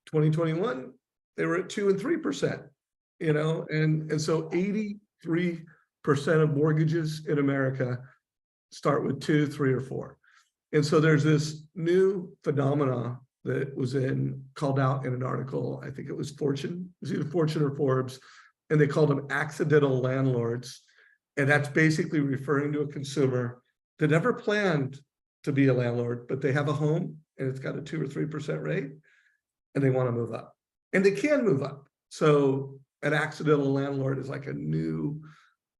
[SPEAKER 1] 2021, they were at 2 and 3%, and so 83% of mortgages in America start with 2, 3, or 4. And so there's this new phenomena that was called out in an article. I think it was Fortune, it was either Fortune or Forbes, and they called them accidental landlords. And that's basically referring to a consumer that never planned to be a landlord, but they have a home and it's got a 2 or 3% rate and they want to move up, and they can move up. So an accidental landlord is like a new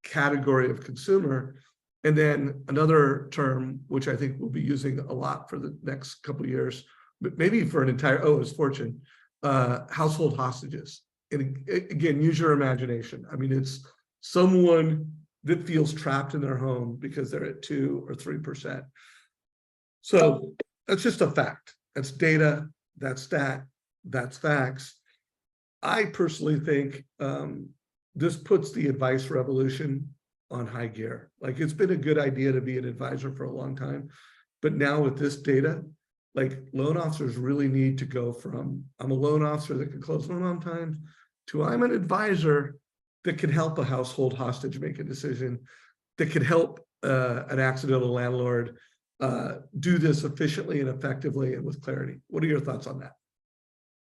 [SPEAKER 1] category of consumer. And then another term, which I think we'll be using a lot for the next couple of years, but maybe for an entire, it's Fortune, household hostages. And again, use your imagination. I mean, it's someone that feels trapped in their home because they're at 2 or 3%. So that's just a fact. That's data, that's stat, that's facts. I personally think this puts the advice revolution on high gear. Like, it's been a good idea to be an advisor for a long time, but now with this data, like, loan officers really need to go from, I'm a loan officer that can close loan on time, to I'm an advisor that can help a household hostage make a decision, that could help an accidental landlord do this efficiently and effectively and with clarity. What are your thoughts on that?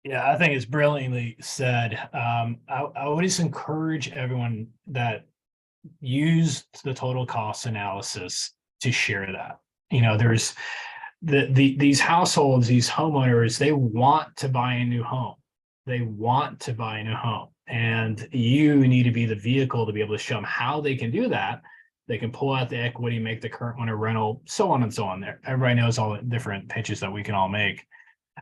[SPEAKER 2] Yeah, I think it's brilliantly said. I would just encourage everyone that use the total cost analysis to share that. There's these households, these homeowners, they want to buy a new home. They want to buy a new home. And you need to be the vehicle to be able to show them how they can do that. They can pull out the equity, make the current one a rental, so on and so on. There, everybody knows all the different pitches that we can all make.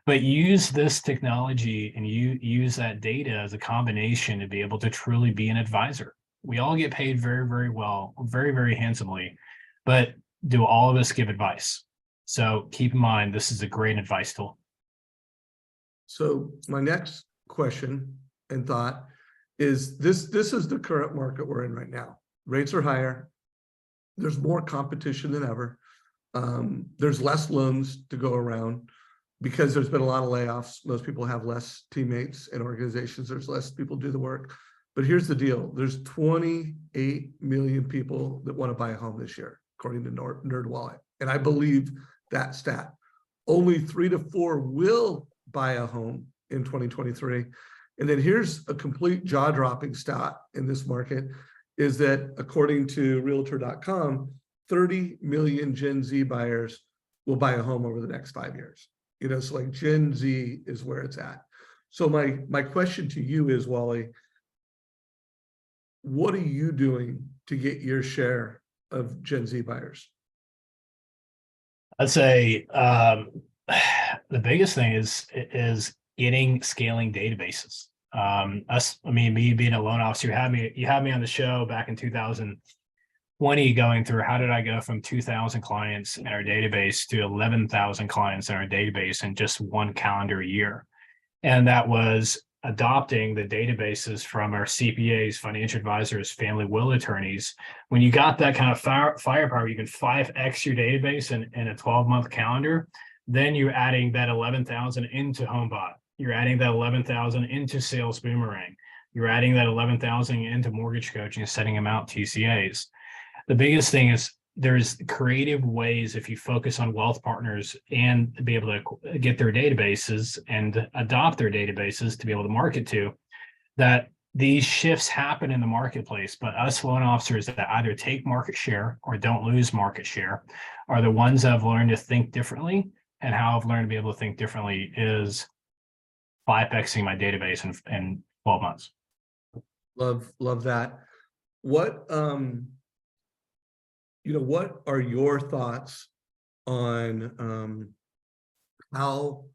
[SPEAKER 2] But use this technology and you use that data as a combination to be able to truly be an advisor. We all get paid very, very well, very, very handsomely, but do all of us give advice? So keep in mind, this is a great advice tool.
[SPEAKER 1] So my next question and thought is this is the current market we're in right now. Rates are higher. There's more competition than ever. There's less loans to go around because there's been a lot of layoffs. Most people have less teammates in organizations. There's less people do the work. But here's the deal. There's 28 million people that want to buy a home this year, according to NerdWallet. And I believe that stat. Only 3 to 4 will buy a home in 2023. And then here's a complete jaw-dropping stat in this market, is that according to Realtor.com, 30 million Gen Z buyers will buy a home over the next 5 years. So like Gen Z is where it's at. So my question to you is, Wally, what are you doing to get your share of Gen Z buyers?
[SPEAKER 2] I'd say the biggest thing is scaling databases. Me being a loan officer, you had me on the show back in 2020 going through how did I go from 2,000 clients in our database to 11,000 clients in our database in just one calendar year. And that was adopting the databases from our CPAs, financial advisors, family will attorneys. When you got that kind of firepower, you can 5x your database in a 12-month calendar. Then you're adding that 11,000 into HomeBot. You're adding that 11,000 into Sales Boomerang. You're adding that 11,000 into MortgageCoach and setting them out TCAs. The biggest thing is there's creative ways, if you focus on wealth partners and be able to get their databases and adopt their databases to be able to market to, that these shifts happen in the marketplace. But us loan officers that either take market share or don't lose market share are the ones that have learned to think differently. And how I've learned to be able to think differently is 5xing my database in 12 months.
[SPEAKER 1] Love that. What are your thoughts on how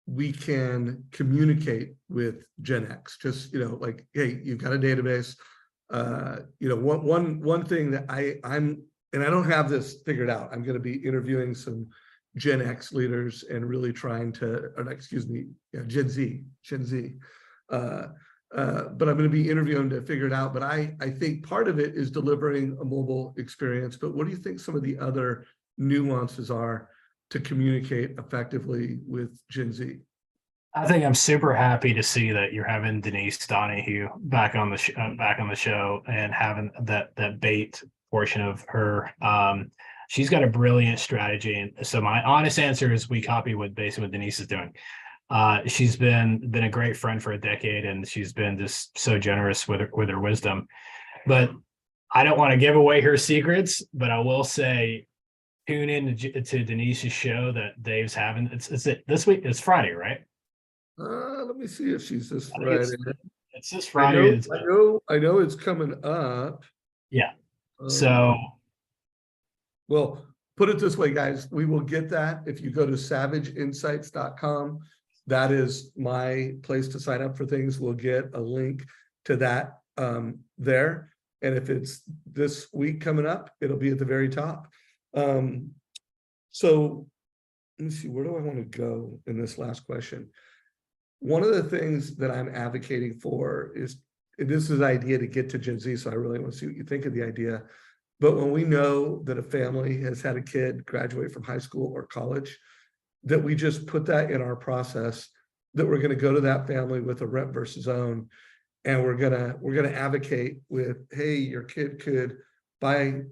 [SPEAKER 1] we can communicate with Gen X? Just, like, hey, you've got a database. One thing that I'm, and I don't have this figured out. I'm going to be interviewing some Gen X leaders and really trying to, Gen Z. But I'm going to be interviewing to figure it out. But I think part of it is delivering a mobile experience. But what do you think some of the other nuances are to communicate effectively with Gen Z?
[SPEAKER 2] I think I'm super happy to see that you're having Denise Donahue back on the show and having that bait portion of her. She's got a brilliant strategy, and so my honest answer is we copy what Denise is doing. She's been a great friend for a decade, and she's been just so generous with her wisdom. But I don't want to give away her secrets, but I will say, tune in to Denise's show that Dave's having. It's this week. It's Friday, right?
[SPEAKER 1] Let me see if she's this Friday.
[SPEAKER 2] It's this Friday.
[SPEAKER 1] I know it's coming up.
[SPEAKER 2] Yeah. So,
[SPEAKER 1] well, put it this way, guys. We will get that if you go to savageinsights.com. That is my place to sign up for things. We'll get a link to that there. And if it's this week coming up, it'll be at the very top. So let me see, where do I want to go in this last question? One of the things that I'm advocating for is, this is the idea to get to Gen Z, so I really want to see what you think of the idea. But when we know that a family has had a kid graduate from high school or college, that we just put that in our process, that we're going to go to that family with a rent versus own, and we're gonna advocate with, hey, your kid could buy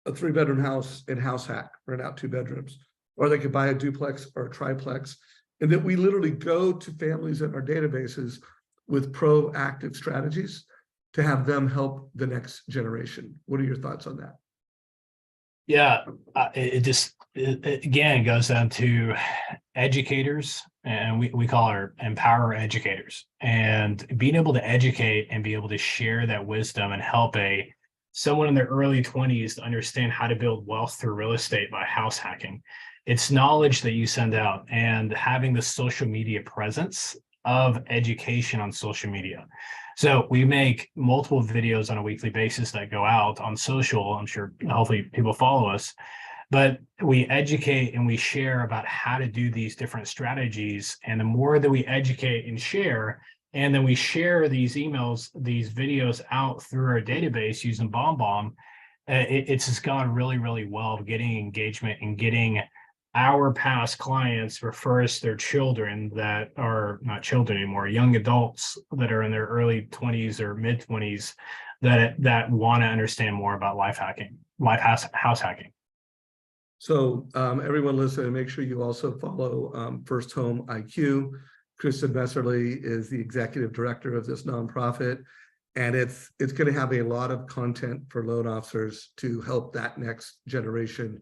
[SPEAKER 1] a 3-bedroom house in House Hack, rent out 2 bedrooms, or they could buy a duplex or a triplex. And that we literally go to families in our databases with proactive strategies to have them help the next generation. What are your thoughts on that?
[SPEAKER 2] Yeah, it again goes down to educators, and we call our empower educators, and being able to educate and be able to share that wisdom and help someone in their early 20s to understand how to build wealth through real estate by house hacking. It's knowledge that you send out, and having the social media presence of education on social media. So we make multiple videos on a weekly basis that go out on social. I'm sure hopefully people follow us, but we educate and we share about how to do these different strategies. And the more that we educate and share, and then we share these emails, these videos out through our database using BombBomb, it's just gone really, really well, getting engagement and getting our past clients refer us their children that are not children anymore, young adults that are in their early 20s or mid 20s that want to understand more about house hacking.
[SPEAKER 1] So everyone listening, make sure you also follow First Home IQ. Kristen Messerly is the executive director of this nonprofit, and it's going to have a lot of content for loan officers to help that next generation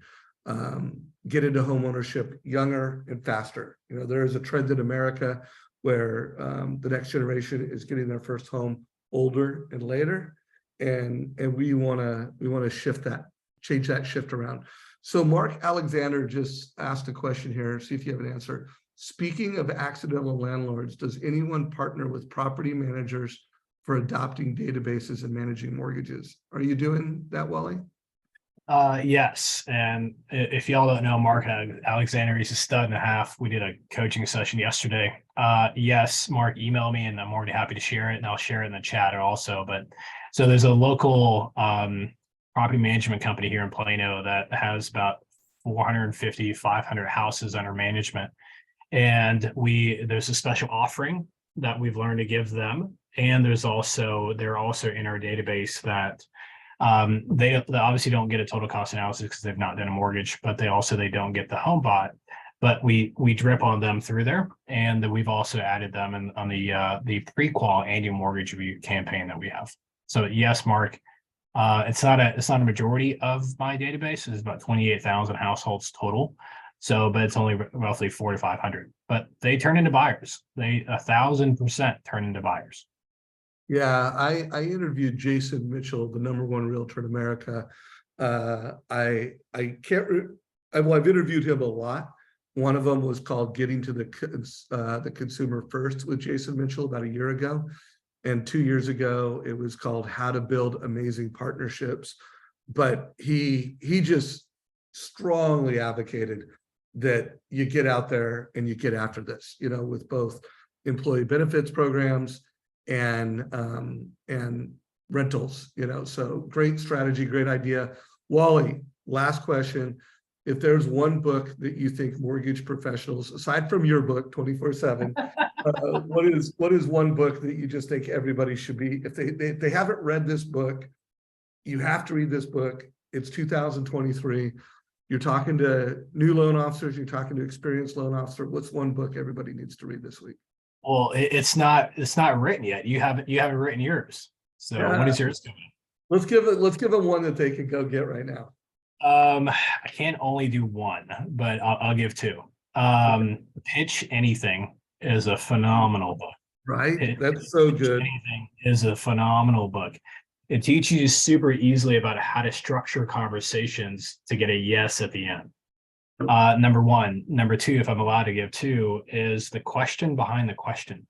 [SPEAKER 1] get into home ownership younger and faster. You know, there is a trend in America where the next generation is getting their first home older and later, and we want to shift that, change that shift around. So Mark Alexander just asked a question here. See if you have an answer. Speaking of accidental landlords, does anyone partner with property managers for adopting databases and managing mortgages? Are you doing that, Wally?
[SPEAKER 2] Yes. And if y'all don't know, Mark Alexander, he's a stud and a half. We did a coaching session yesterday. Yes, Mark, email me and I'm already happy to share it, and I'll share it in the chat also. But so there's a local property management company here in Plano that has about 450, 500 houses under management. And there's a special offering that we've learned to give them. And they're also in our database that they obviously don't get a total cost analysis because they've not done a mortgage, but they don't get the home bought. But we drip on them through there, and we've also added them on the pre-qual annual mortgage review campaign that we have. So yes, Mark, it's not a majority of my database. It's about 28,000 households total. So, but it's only roughly 400 to 500. But they turn into buyers. They 1,000% turn into buyers.
[SPEAKER 1] Yeah, I interviewed Jason Mitchell, the #1 realtor in America. I've interviewed him a lot. One of them was called Getting to the Consumer First with Jason Mitchell about a year ago. And 2 years ago, it was called How to Build Amazing Partnerships. But he just strongly advocated that you get out there and you get after this, you know, with both employee benefits programs and rentals, you know. So great strategy, great idea. Wally, last question. if there's one book that you think mortgage professionals, aside from your book, 24/7, what is one book that you just think everybody should be, if they haven't read this book, you have to read this book. It's 2023. You're talking to new loan officers, you're talking to experienced loan officer. What's one book everybody needs to read this week?
[SPEAKER 2] Well, it's not written yet. You haven't written yours. So when is yours coming?
[SPEAKER 1] Let's give it one that they can go get right now.
[SPEAKER 2] I can't only do one, but I'll give two. Pitch Anything is a phenomenal book.
[SPEAKER 1] Right? That's so good.
[SPEAKER 2] Anything is a phenomenal book. It teaches you super easily about how to structure conversations to get a yes at the end. Number one. Number two, if I'm allowed to give two, is the question behind the question.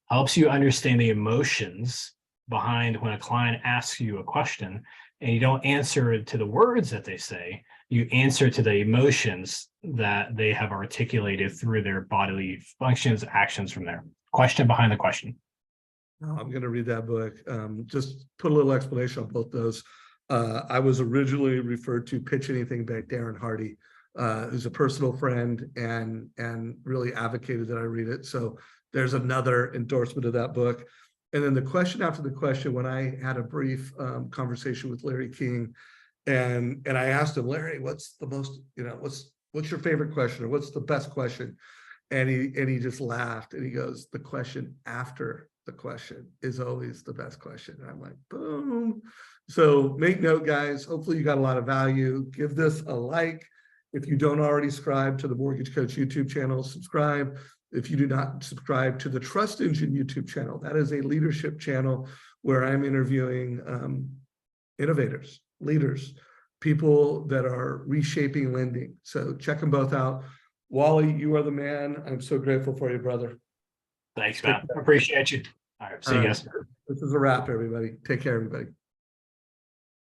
[SPEAKER 2] Helps you understand the emotions behind when a client asks you a question, and you don't answer to the words that they say, you answer to the emotions that they have articulated through their bodily functions, actions from there. Question behind the question.
[SPEAKER 1] Oh, I'm going to read that book. Just put a little explanation on both those. I was originally referred to Pitch Anything by Darren Hardy, who's a personal friend and really advocated that I read it. So there's another endorsement of that book. And then the question after the question, when I had a brief conversation with Larry King, and I asked him, Larry, what's the most, what's your favorite question, or what's the best question? And he just laughed and he goes, the question after the question is always the best question. And I'm like, boom. So make note, guys. Hopefully you got a lot of value. Give this a like. If you don't already subscribe to the Mortgage Coach YouTube channel, subscribe. If you do not subscribe to the Trust Engine YouTube channel, that is a leadership channel where I'm interviewing innovators, leaders, people that are reshaping lending. So check them both out. Wally, you are the man. I'm so grateful for you, brother.
[SPEAKER 2] Thanks, man. Appreciate you. All right. See you guys.
[SPEAKER 1] This is a wrap, everybody. Take care, everybody.